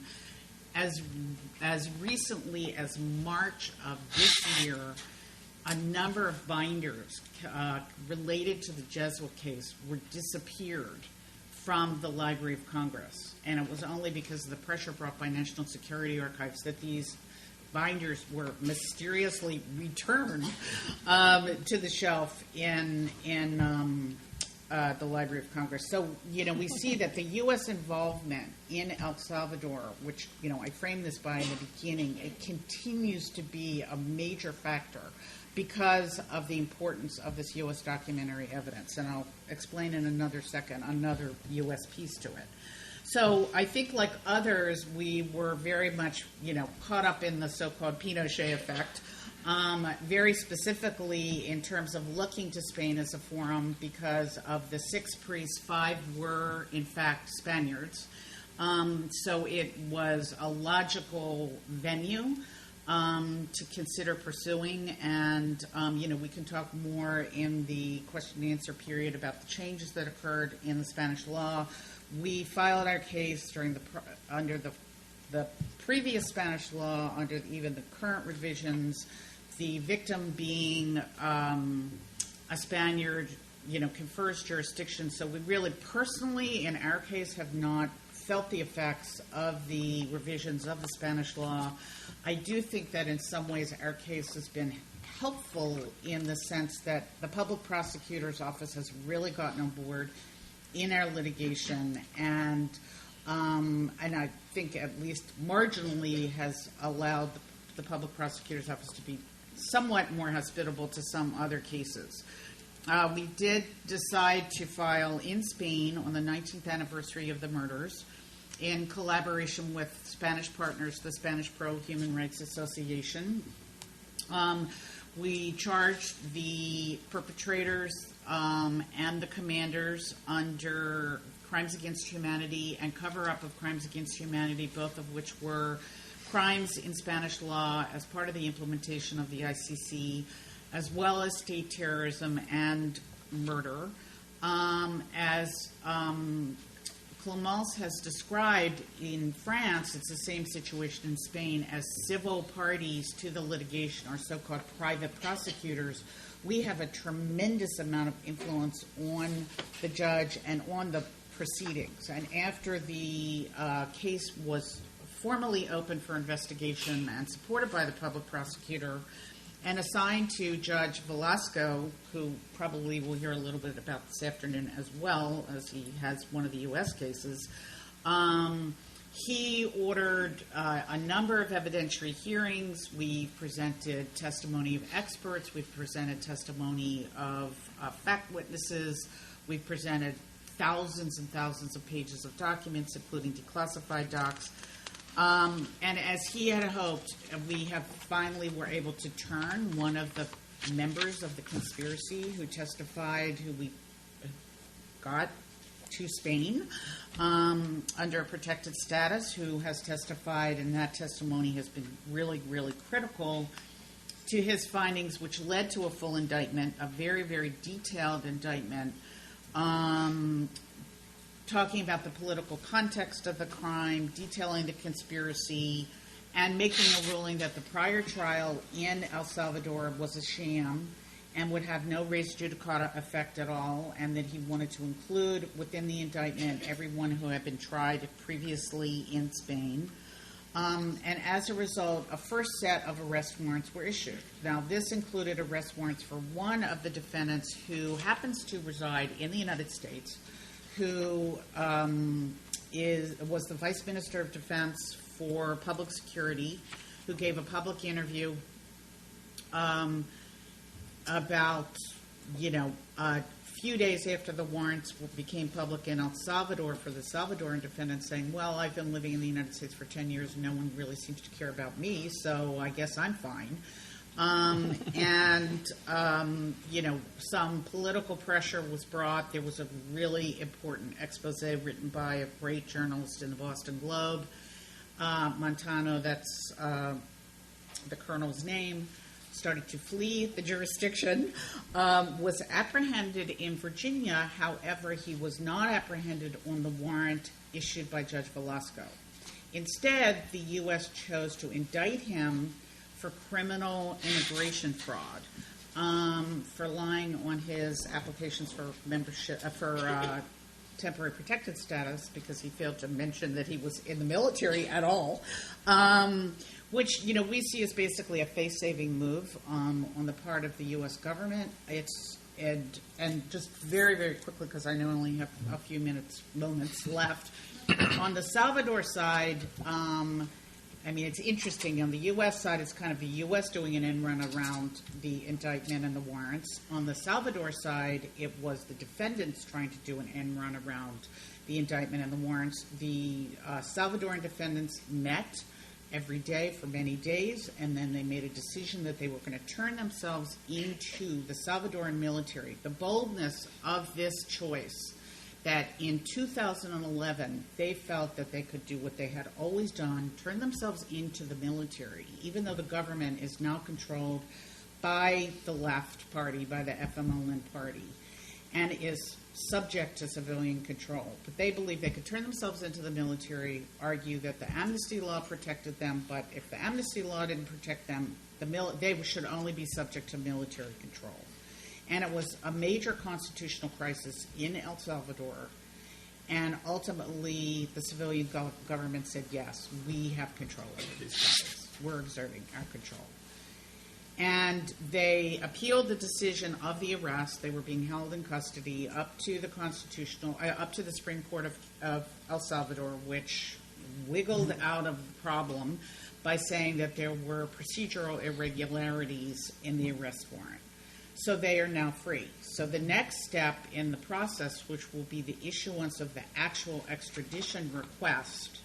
As recently as March of this year, a number of binders related to the Jesuit case were disappeared from the Library of Congress. And it was only because of the pressure brought by National Security Archives that these binders were mysteriously returned to the shelf in the Library of Congress. So, we see that the U.S. involvement in El Salvador, which, I framed this by in the beginning, it continues to be a major factor because of the importance of this U.S. documentary evidence. And I'll explain in another second another U.S. piece to it. So I think, like others, we were very much, caught up in the so-called Pinochet effect, very specifically in terms of looking to Spain as a forum because of the 6 priests, 5 were, in fact, Spaniards. So it was a logical venue to consider pursuing. And, we can talk more in the question and answer period about the changes that occurred in the Spanish law. We filed our case under the previous Spanish law, under even the current revisions. The victim being a Spaniard, confers jurisdiction. So we really personally, in our case, have not felt the effects of the revisions of the Spanish law. I do think that in some ways our case has been helpful in the sense that the public prosecutor's office has really gotten on board in our litigation, and I think at least marginally has allowed the public prosecutor's office to be somewhat more hospitable to some other cases. We did decide to file in Spain on the 19th anniversary of the murders in collaboration with Spanish partners, the Spanish Pro-Human Rights Association. We charged the perpetrators and the commanders under crimes against humanity and cover-up of crimes against humanity, both of which were crimes in Spanish law as part of the implementation of the ICC, as well as state terrorism and murder. As Clémence has described, in France, it's the same situation in Spain, as civil parties to the litigation are so-called private prosecutors. We have a tremendous amount of influence on the judge and on the proceedings. And after the case was formally open for investigation and supported by the public prosecutor and assigned to Judge Velasco, who probably we'll hear a little bit about this afternoon as well, as he has one of the U.S. cases, he ordered a number of evidentiary hearings. We presented testimony of experts. We've presented testimony of fact witnesses. We've presented thousands and thousands of pages of documents, including declassified docs. And as he had hoped, we have finally were able to turn one of the members of the conspiracy who testified, who we got to Spain under a protected status, who has testified, and that testimony has been really, really critical to his findings, which led to a full indictment, a very, very detailed indictment, talking about the political context of the crime, detailing the conspiracy, and making a ruling that the prior trial in El Salvador was a sham and would have no res judicata effect at all, and that he wanted to include within the indictment everyone who had been tried previously in Spain. And as a result, a first set of arrest warrants were issued. Now, this included arrest warrants for one of the defendants who happens to reside in the United States, who was the Vice Minister of Defense for Public Security, who gave a public interview about, a few days after the warrants became public in El Salvador for the Salvadoran defendant, saying, well, I've been living in the United States for 10 years and no one really seems to care about me, so I guess I'm fine. Some political pressure was brought. There was a really important expose written by a great journalist in the Boston Globe, Montano, that's the colonel's name, started to flee the jurisdiction, was apprehended in Virginia. However, he was not apprehended on the warrant issued by Judge Velasco. Instead, the U.S. chose to indict him for criminal immigration fraud, for lying on his applications for membership, for temporary protected status, because he failed to mention that he was in the military at all, which, we see as basically a face-saving move on the part of the U.S. government. And just very, very quickly, because I know I only have a few moments left. On the Salvador side, it's interesting. On the U.S. side, it's kind of the U.S. doing an end run around the indictment and the warrants. On the Salvador side, it was the defendants trying to do an end run around the indictment and the warrants. The Salvadoran defendants met every day for many days, and then they made a decision that they were going to turn themselves into the Salvadoran military. The boldness of this choice, that in 2011 they felt that they could do what they had always done, turn themselves into the military, even though the government is now controlled by the left party, by the FMLN party, and is subject to civilian control. But they believed they could turn themselves into the military, argue that the amnesty law protected them, but if the amnesty law didn't protect them, they should only be subject to military control. And it was a major constitutional crisis in El Salvador, and ultimately the civilian government said, yes, we have control over these guys. We're exerting our control. And they appealed the decision of the arrest. They were being held in custody up to the Supreme Court of El Salvador, which wiggled out of the problem by saying that there were procedural irregularities in the arrest warrant. So they are now free. So the next step in the process, which will be the issuance of the actual extradition request,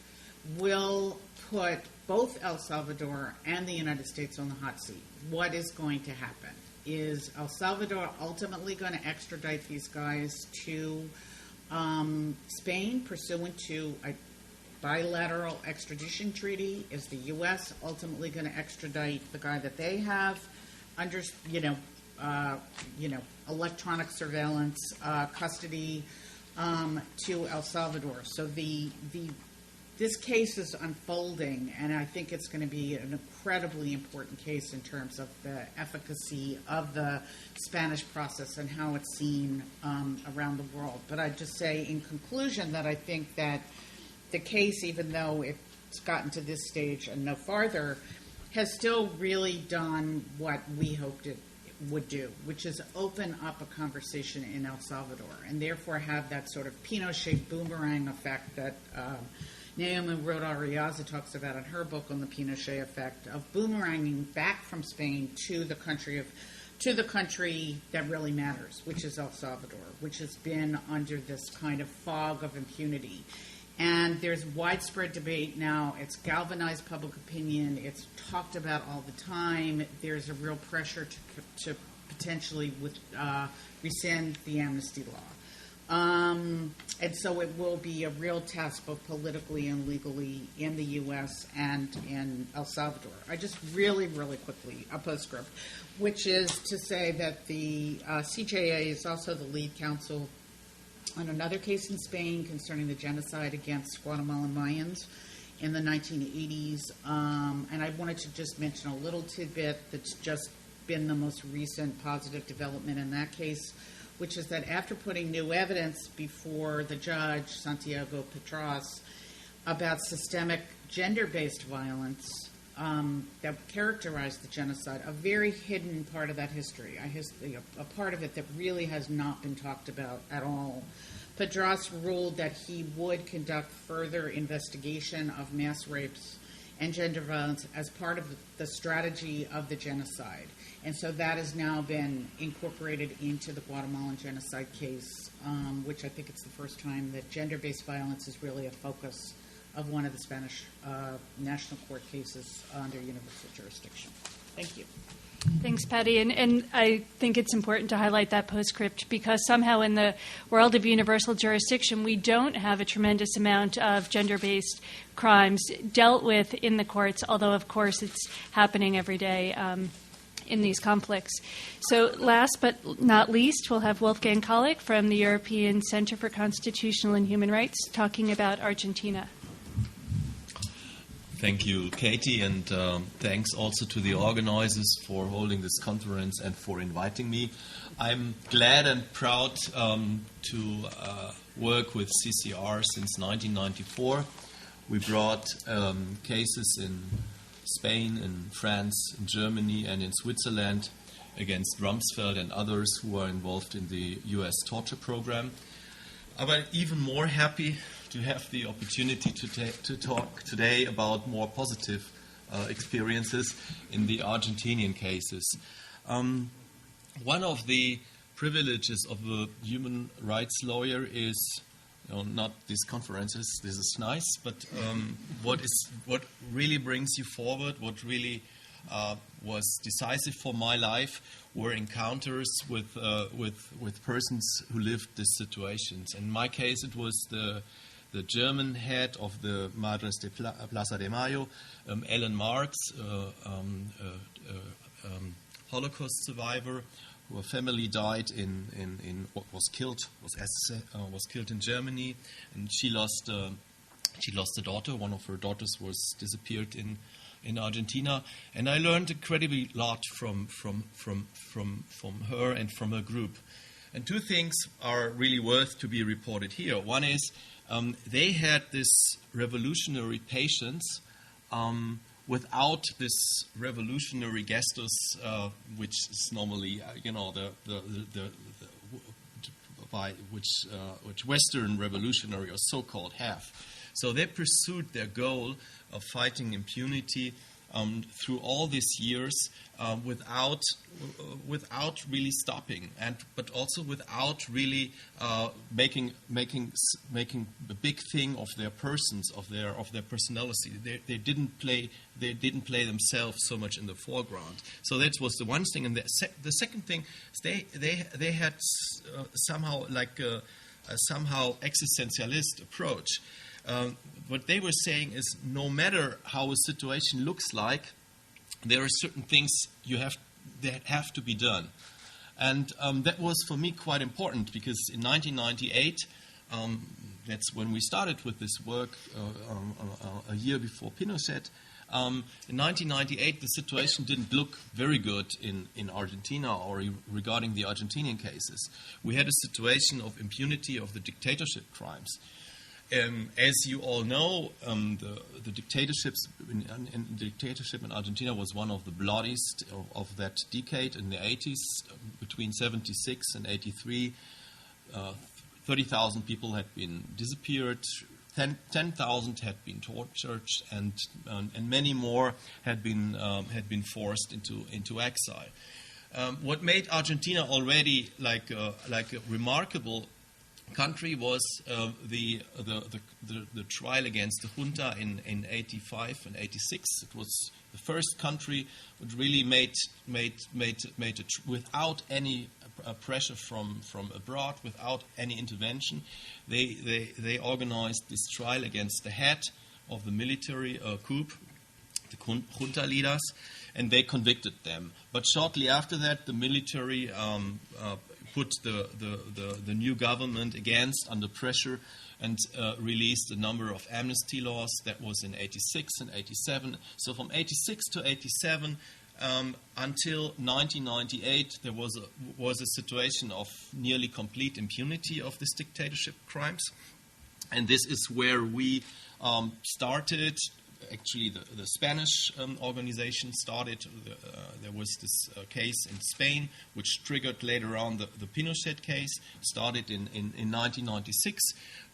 will put both El Salvador and the United States on the hot seat. What is going to happen? Is El Salvador ultimately going to extradite these guys to Spain pursuant to a bilateral extradition treaty? Is the U.S. ultimately going to extradite the guy that they have under, electronic surveillance custody to El Salvador? So this case is unfolding, and I think it's going to be an incredibly important case in terms of the efficacy of the Spanish process and how it's seen around the world. But I'd just say in conclusion that I think that the case, even though it's gotten to this stage and no farther, has still really done what we hoped it would do, which is open up a conversation in El Salvador, and therefore have that sort of Pinochet Boomerang effect that Naomi Roda-Ariaza talks about in her book on the Pinochet effect, of boomeranging back from Spain to the country of to the country that really matters, which is El Salvador, which has been under this kind of fog of impunity. And there's widespread debate now. It's galvanized public opinion. It's talked about all the time. There's a real pressure to potentially rescind the amnesty law. And so it will be a real test, both politically and legally, in the U.S. and in El Salvador. I just really quickly, a postscript, which is to say that the CJA is also the lead counsel on another case in Spain concerning the genocide against Guatemalan Mayans in the 1980s. And I wanted to just mention a little tidbit that's just been the most recent positive development in that case, which is that after putting new evidence before the judge, Santiago Petras, about systemic gender-based violence that characterized the genocide, a very hidden part of that history, a part of it that really has not been talked about at all, Petras ruled that he would conduct further investigation of mass rapes and gender violence as part of the strategy of the genocide. And so that has now been incorporated into the Guatemalan genocide case, which I think it's the first time that gender-based violence is really a focus of one of the Spanish national court cases under universal jurisdiction. Thank you. Thanks, Patty. And I think it's important to highlight that postscript because somehow in the world of universal jurisdiction, we don't have a tremendous amount of gender-based crimes dealt with in the courts, although, of course, it's happening every day in these conflicts. So last but not least, we'll have Wolfgang Cloch from the European Center for Constitutional and Human Rights talking about Argentina. Thank you, Katie, and thanks also to the organizers for holding this conference and for inviting me. I'm glad and proud to work with CCR since 1994. We brought cases in Spain, in France, in Germany, and in Switzerland against Rumsfeld and others who are involved in the U.S. torture program. I'm even more happy to have the opportunity to talk today about more positive experiences in the Argentinian cases. One of the privileges of a human rights lawyer is not these conferences, this is nice, but what really brings you forward, what really was decisive for my life were encounters with persons who lived these situations. In my case, it was the German head of the Madres de Plaza de Mayo, Ellen Marx, Holocaust survivor, her family died was killed in Germany, and she lost a daughter. One of her daughters was disappeared in Argentina, and I learned incredibly lot from her and from her group. And two things are really worth to be reported here. One is they had this revolutionary patience without this revolutionary gestus, which is normally, which Western revolutionary or so-called have. So they pursued their goal of fighting impunity through all these years without really stopping, but also without really making a big thing of their persons, of their personality. They didn't play themselves so much in the foreground. So that was the one thing, and the second thing is they had somehow like a somehow existentialist approach. What they were saying is, no matter how a situation looks like, there are certain things that have to be done. And that was for me quite important, because in 1998, that's when we started with this work, a year before Pinochet. In 1998, the situation didn't look very good in Argentina or regarding the Argentinian cases. We had a situation of impunity of the dictatorship crimes. As you all know, the dictatorship in Argentina was one of the bloodiest of that decade in the 80s. Between 76 and 83, 30,000 people had been disappeared, 10,000 had been tortured, and many more had been forced into exile. What made Argentina already like a remarkable country was the trial against the junta in 85 and 86. It was the first country which really made it without any pressure from abroad, without any intervention. They organized this trial against the head of the military coup, the junta leaders, and they convicted them. But shortly after that, the military put the new government under pressure and released a number of amnesty laws. That was in 86 and 87. So from 86 to 87 until 1998, there was a situation of nearly complete impunity of this dictatorship crimes. And this is where we started. Actually, the Spanish organization started. There was this case in Spain, which triggered later on the Pinochet case, started in 1996.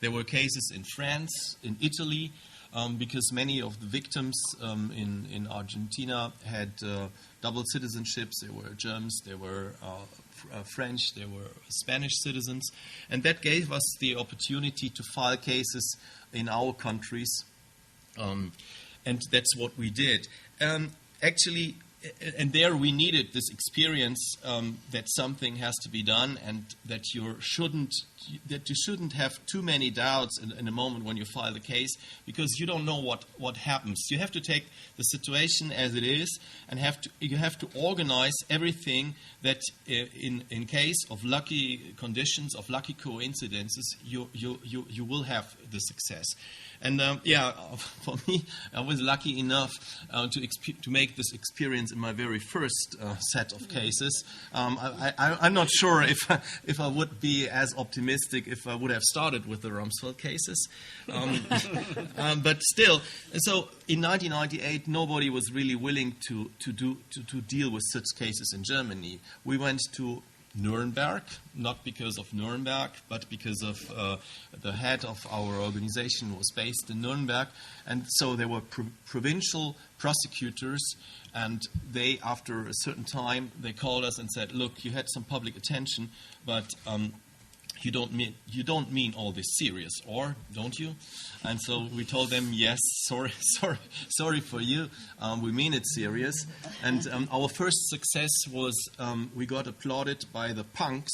There were cases in France, in Italy, because many of the victims in Argentina had double citizenships. They were Germans, they were French, they were Spanish citizens. And that gave us the opportunity to file cases in our countries. And that's what we did. Actually, and there we needed this experience that something has to be done, and that you shouldn't have too many doubts in a moment when you file the case, because you don't know what happens. You have to take the situation as it is, and you have to organize everything that in case of lucky conditions, of lucky coincidences, you will have the success. And for me, I was lucky enough to make this experience in my very first set of cases. I'm not sure if I would be as optimistic if I would have started with the Rumsfeld cases, but still. So in 1998, nobody was really willing to deal with such cases in Germany. We went to Nuremberg, not because of Nuremberg, but because of the head of our organization was based in Nuremberg, and so there were provincial prosecutors, and they, after a certain time, they called us and said, "Look, you had some public attention, but you don't mean all this serious, or don't you?" And so we told them, "Yes, sorry for you. We mean it serious." And our first success was we got applauded by the punks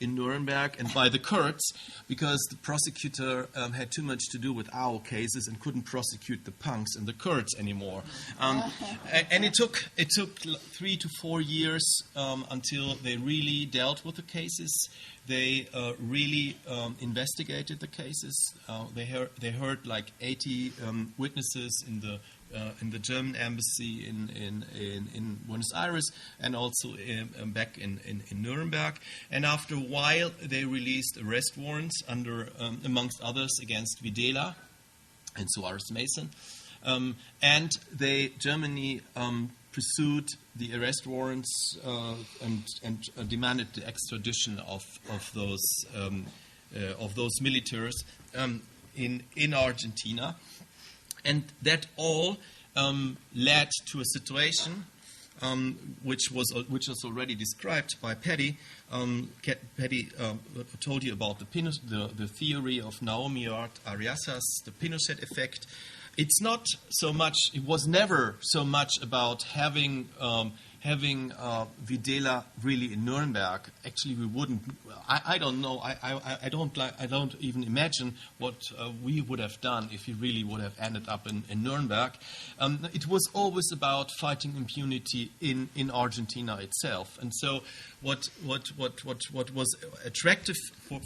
in Nuremberg and by the Kurds, because the prosecutor had too much to do with our cases and couldn't prosecute the punks and the Kurds anymore. And it took 3 to 4 years until they really dealt with the cases. They really investigated the cases. They heard like 80 witnesses in the German embassy in Buenos Aires, and also back in Nuremberg. And after a while, they released arrest warrants amongst others, against Videla and Suarez Mason. And Germany pursued the arrest warrants and demanded the extradition of those militaries in Argentina. And that all led to a situation which was already described by Patty. Patty told you about the theory of Naomi Arias's, the Pinochet effect. It's not so much. It was never so much about having Videla really in Nuremberg. Actually, we wouldn't. I don't know. I don't even imagine what we would have done if he really would have ended up in Nuremberg. It was always about fighting impunity in Argentina itself. And so, what was attractive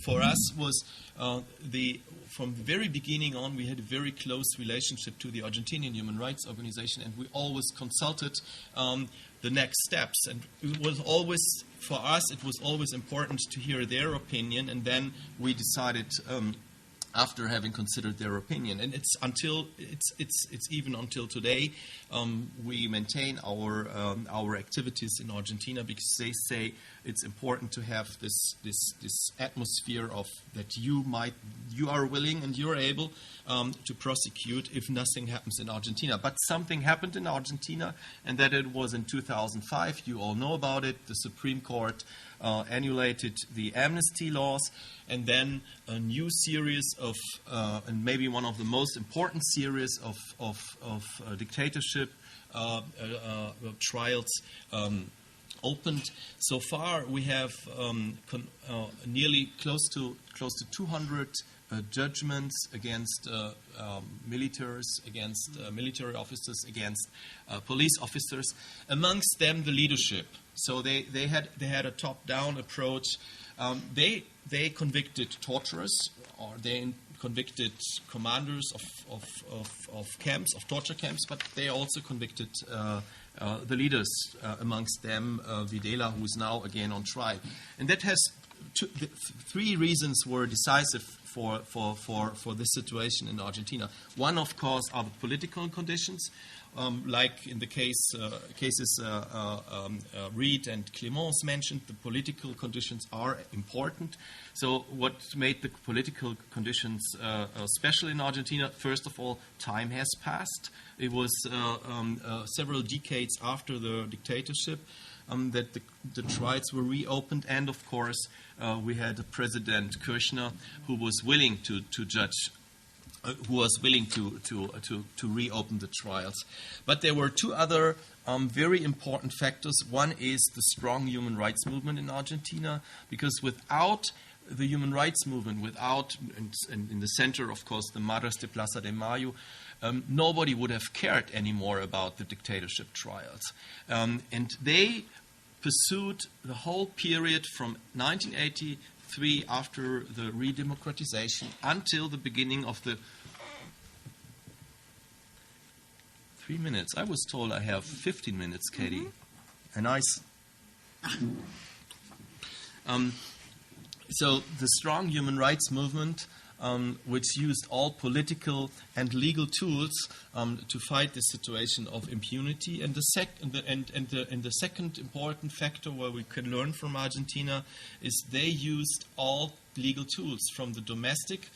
for us was from the very beginning on, we had a very close relationship to the Argentinian Human Rights Organization, and we always consulted the next steps. And it was always, for us, it was always important to hear their opinion, and then we decided after having considered their opinion. And it's even until today we maintain our activities in Argentina, because they say it's important to have this atmosphere of that you are willing and you're able to prosecute if nothing happens in Argentina. But something happened in Argentina, and that it was in 2005. You all know about it. The Supreme Court annulated the amnesty laws, and then a new series of, and maybe one of the most important series of dictatorship trials opened. So far, we have nearly close to 200 judgments against militaries, against military officers, against police officers, amongst them the leadership. So they had a top-down approach. They convicted torturers, or they convicted commanders of camps, of torture camps, but they also convicted the leaders, amongst them Videla, who is now again on trial. And that has three reasons were decisive for this situation in Argentina. One, of course, are the political conditions. Like in the cases Reed and Clémence mentioned, the political conditions are important. So what made the political conditions special in Argentina? First of all, time has passed. It was several decades after the dictatorship that the trials were reopened, and of course we had a President Kirchner who was willing to judge, who was willing to reopen the trials. But there were two other very important factors. One is the strong human rights movement in Argentina, because without the human rights movement, without, and in the center, of course, the Madres de Plaza de Mayo, nobody would have cared anymore about the dictatorship trials. And they pursued the whole period from 1983, after the redemocratization, until the beginning of the 3 minutes. I was told I have 15 minutes, Katie. And so the strong human rights movement, which used all political and legal tools to fight the situation of impunity. And the second important factor where we can learn from Argentina is they used all legal tools, from the domestic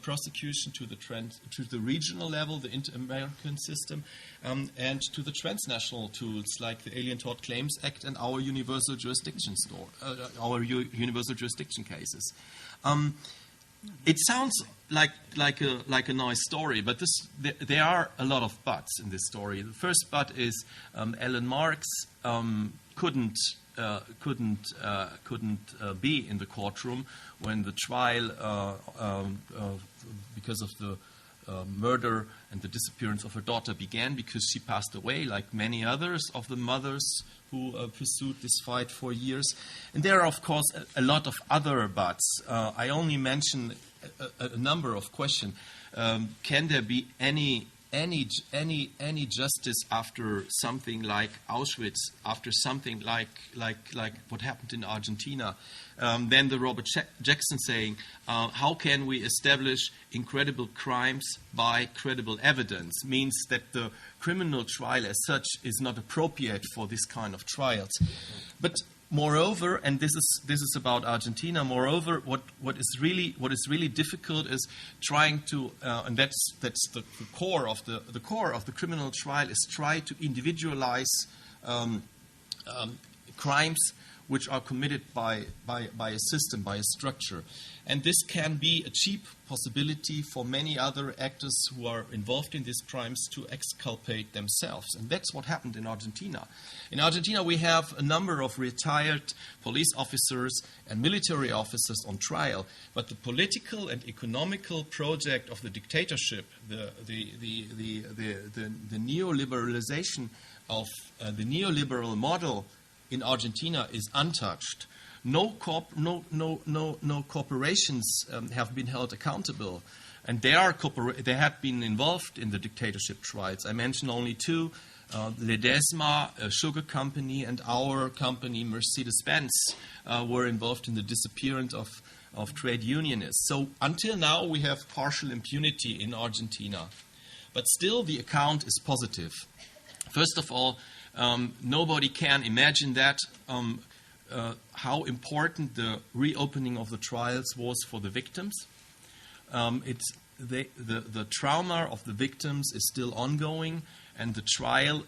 prosecution to the regional level, the Inter-American system, and to the transnational tools like the Alien Tort Claims Act and our universal jurisdiction universal jurisdiction cases. It sounds like a nice story, but there are a lot of buts in this story. The first but is Alan Marks couldn't be in the courtroom when the trial, because of the murder and the disappearance of her daughter, began, because she passed away, like many others of the mothers who pursued this fight for years. And there are, of course, a lot of other buts. I only mention a number of questions. Can there be any justice after something like Auschwitz, after something like what happened in Argentina? Then the Robert Jackson saying, how can we establish incredible crimes by credible evidence, means that the criminal trial as such is not appropriate for this kind of trials. But moreover, and this is about Argentina, moreover, what is really difficult is trying to, and that's the core of the criminal trial, is try to individualize crimes which are committed by a system, by a structure. And this can be a cheap possibility for many other actors who are involved in these crimes to exculpate themselves. And that's what happened in Argentina. In Argentina, we have a number of retired police officers and military officers on trial. But the political and economical project of the dictatorship, the neoliberalization of the neoliberal model in Argentina is untouched. No corporations have been held accountable, and they had been involved in the dictatorship trials. I mentioned only two: Ledesma, a sugar company, and our company, Mercedes-Benz, were involved in the disappearance of trade unionists. So until now, we have partial impunity in Argentina. But still, the account is positive. First of all, nobody can imagine that how important the reopening of the trials was for the victims. The trauma of the victims is still ongoing, and the trials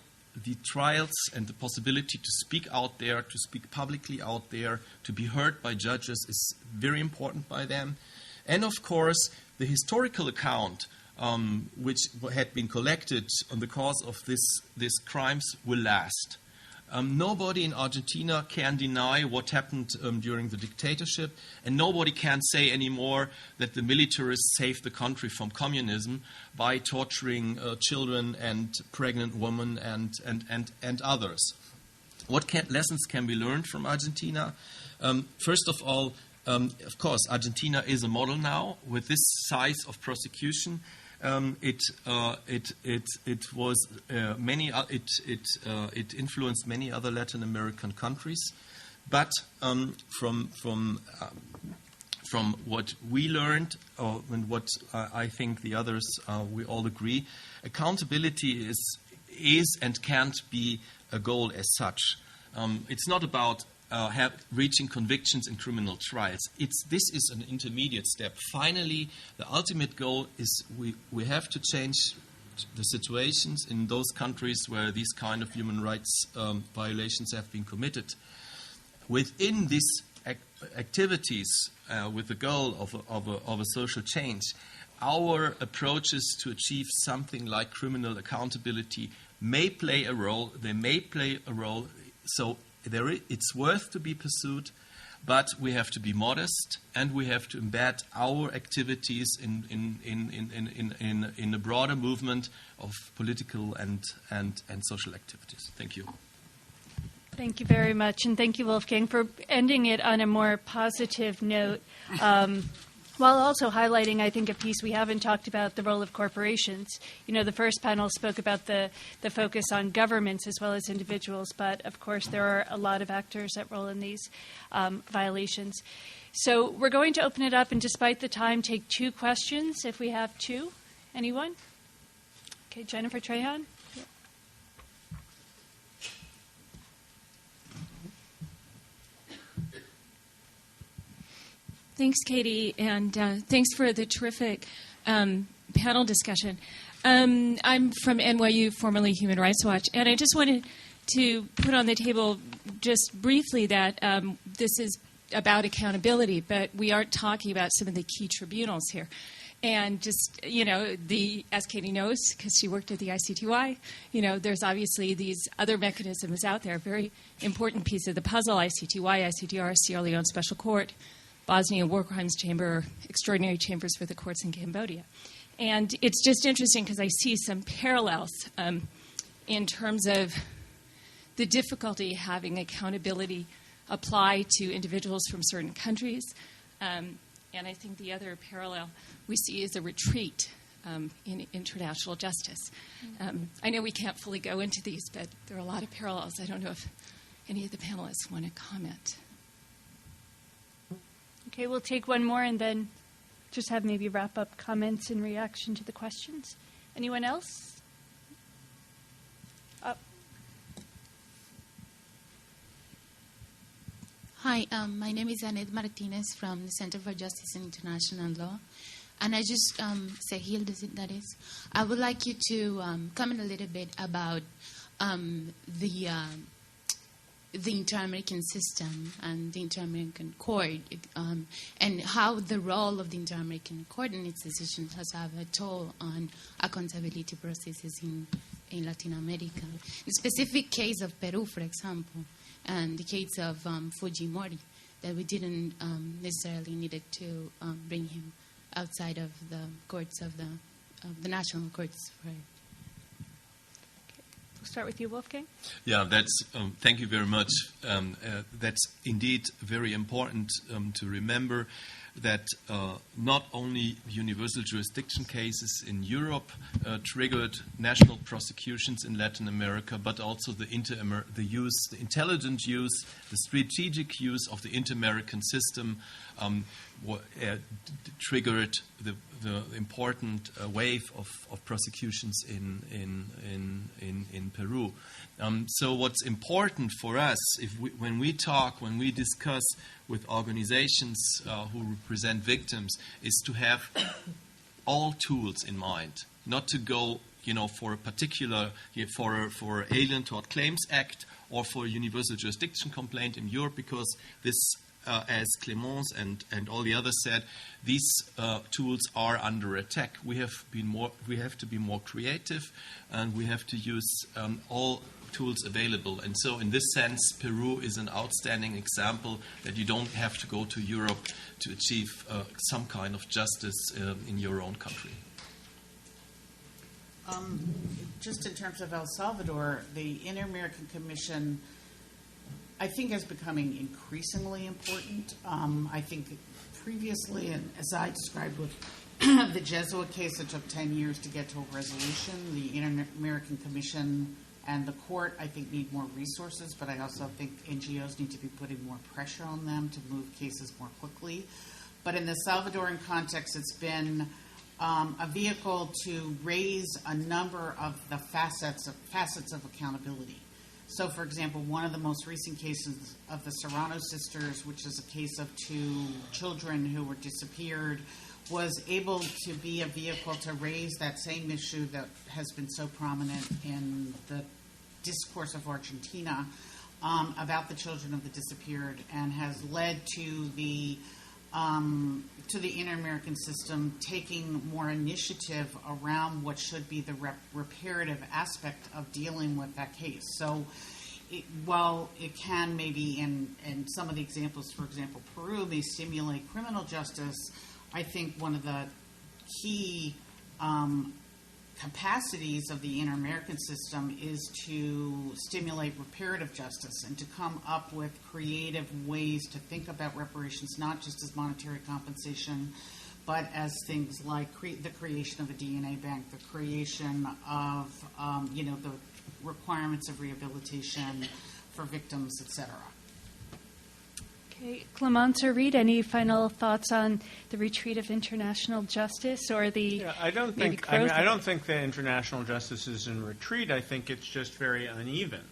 and the possibility to speak out there, to speak publicly out there, to be heard by judges is very important by them. And of course, the historical account which had been collected on the course of these crimes will last. Nobody in Argentina can deny what happened during the dictatorship, and nobody can say anymore that the militarists saved the country from communism by torturing children and pregnant women and others. What lessons can be learned from Argentina? First of all, of course, Argentina is a model now with this size of prosecution. It influenced many other Latin American countries, but from what we learned, and what I think the others we all agree, accountability is and can't be a goal as such. It's not about reaching convictions in criminal trials. This is an intermediate step. Finally, the ultimate goal is we have to change the situations in those countries where these kind of human rights violations have been committed. Within these activities, with the goal of a social change, our approaches to achieve something like criminal accountability may play a role. They may play a role. So it's worth to be pursued, but we have to be modest, and we have to embed our activities in a broader movement of political and social activities. Thank you. Thank you very much, and thank you, Wolfgang, for ending it on a more positive note, while also highlighting, I think, a piece we haven't talked about, the role of corporations. You know, the first panel spoke about the focus on governments as well as individuals, but of course there are a lot of actors that role in these violations. So we're going to open it up, and despite the time, take 2 questions if we have 2. Anyone? Okay, Jennifer Trehan. Yeah. Thanks, Katie, and thanks for the terrific panel discussion. I'm from NYU, formerly Human Rights Watch, and I just wanted to put on the table just briefly that this is about accountability, but we aren't talking about some of the key tribunals here. And just, as Katie knows, because she worked at the ICTY, there's obviously these other mechanisms out there, very important piece of the puzzle, ICTY, ICTR, Sierra Leone Special Court, Bosnia War Crimes Chamber, extraordinary chambers for the courts in Cambodia. And it's just interesting because I see some parallels in terms of the difficulty having accountability apply to individuals from certain countries. And I think the other parallel we see is a retreat in international justice. I know we can't fully go into these, but there are a lot of parallels. I don't know if any of the panelists want to comment. Okay, we'll take one more and then just have maybe wrap-up comments in reaction to the questions. Anyone else? Hi, my name is Annette Martinez from the Center for Justice and International Law. And I just, Sahil, that is, I would like you to comment a little bit about the Inter-American system and the Inter-American Court, and how the role of the Inter-American Court and its decisions has had a toll on accountability processes in Latin America. The specific case of Peru, for example, and the case of Fujimori, that we didn't necessarily needed to bring him outside of the courts of the national courts for it. We'll start with you, Wolfgang. Yeah, that's. Thank you very much. That's indeed very important to remember that not only universal jurisdiction cases in Europe triggered national prosecutions in Latin America, but also the intelligent use, the strategic use of the inter-American system triggered the important wave of prosecutions in Peru. So what's important for us, when we discuss with organizations who represent victims, is to have all tools in mind, not to go, for a particular, for Alien Tort Claims Act or for a universal jurisdiction complaint in Europe, because this, as Clémence and all the others said, these tools are under attack. We have to be more creative, and we have to use all tools available. And so in this sense, Peru is an outstanding example that you don't have to go to Europe to achieve some kind of justice in your own country. Just in terms of El Salvador, the Inter-American Commission, I think, is becoming increasingly important. I think previously, and as I described with the Jesuit case, it took 10 years to get to a resolution. The Inter-American Commission and the court, I think, need more resources, but I also think NGOs need to be putting more pressure on them to move cases more quickly. But in the Salvadoran context, it's been a vehicle to raise a number of the facets of accountability. So, for example, one of the most recent cases of the Serrano sisters, which is a case of 2 children who were disappeared, was able to be a vehicle to raise that same issue that has been so prominent in the discourse of Argentina about the children of the disappeared, and has led to the inter-American system taking more initiative around what should be the reparative aspect of dealing with that case. So while it can maybe, in some of the examples, for example, Peru, may stimulate criminal justice, I think one of the key capacities of the inter-American system is to stimulate reparative justice and to come up with creative ways to think about reparations, not just as monetary compensation, but as things like the creation of a DNA bank, the creation of the requirements of rehabilitation for victims, etc. Okay, Clémence or Reed, any final thoughts on the retreat of international justice or the? Yeah, I don't think that international justice is in retreat. I think it's just very uneven.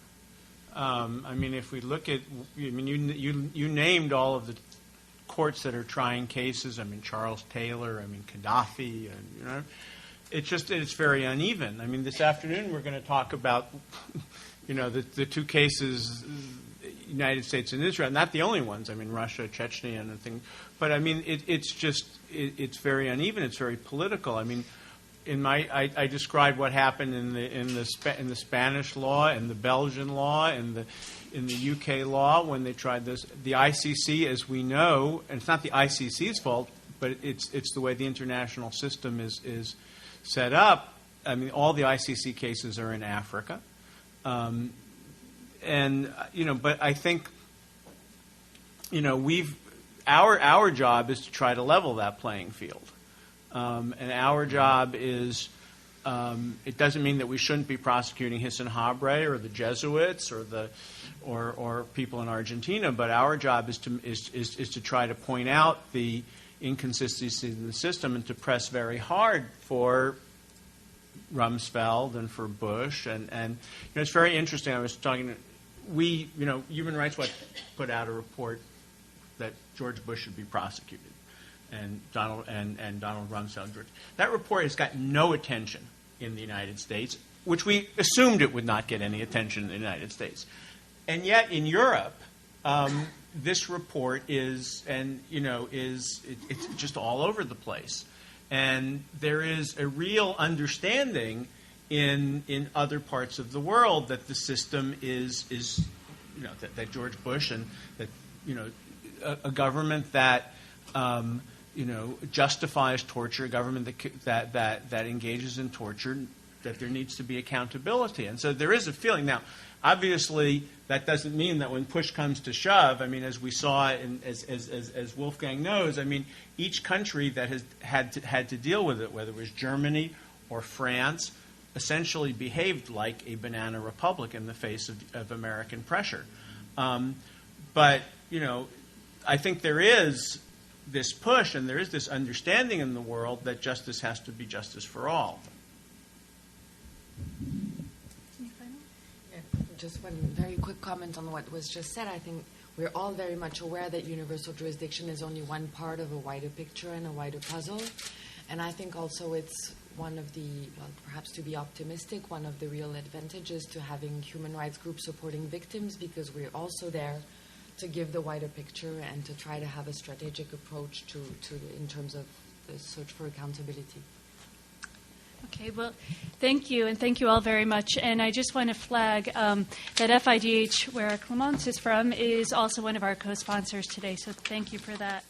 If we look at, you named all of the courts that are trying cases. Charles Taylor. Qaddafi. It's very uneven. This afternoon we're going to talk about, the 2 cases. United States and Israel, not the only ones. Russia, Chechnya, and things. But it's very uneven. It's very political. I described what happened in the Spanish law, and the Belgian law, and in the UK law when they tried this. The ICC, as we know, and it's not the ICC's fault, but it's the way the international system is set up. All the ICC cases are in Africa. But I think, our job is to try to level that playing field. And our job is, it doesn't mean that we shouldn't be prosecuting Hissin Habre or the Jesuits or people in Argentina, but our job is to try to point out the inconsistencies in the system and to press very hard for Rumsfeld and for Bush. And it's very interesting. I was talking to Human Rights Watch put out a report that George Bush should be prosecuted, and Donald Rumsfeld. That report has got no attention in the United States, which we assumed it would not get any attention in the United States, and yet in Europe, this report it's just all over the place, and there is a real understanding in other parts of the world that the system is that George Bush and that a government that justifies torture, a government that engages in torture, that there needs to be accountability, and so there is a feeling now. Obviously, that doesn't mean that when push comes to shove, as we saw, as Wolfgang knows, each country that has had to deal with it, whether it was Germany or France, essentially behaved like a banana republic in the face of American pressure. But I think there is this push, and there is this understanding in the world that justice has to be justice for all. Yeah, just one very quick comment on what was just said. I think we're all very much aware that universal jurisdiction is only one part of a wider picture and a wider puzzle. And I think also it's one of the, well, perhaps to be optimistic, one of the real advantages to having human rights groups supporting victims, because we're also there to give the wider picture and to try to have a strategic approach to in terms of the search for accountability. Okay, well, thank you, and thank you all very much. And I just want to flag that FIDH, where Clémence is from, is also one of our co-sponsors today, so thank you for that.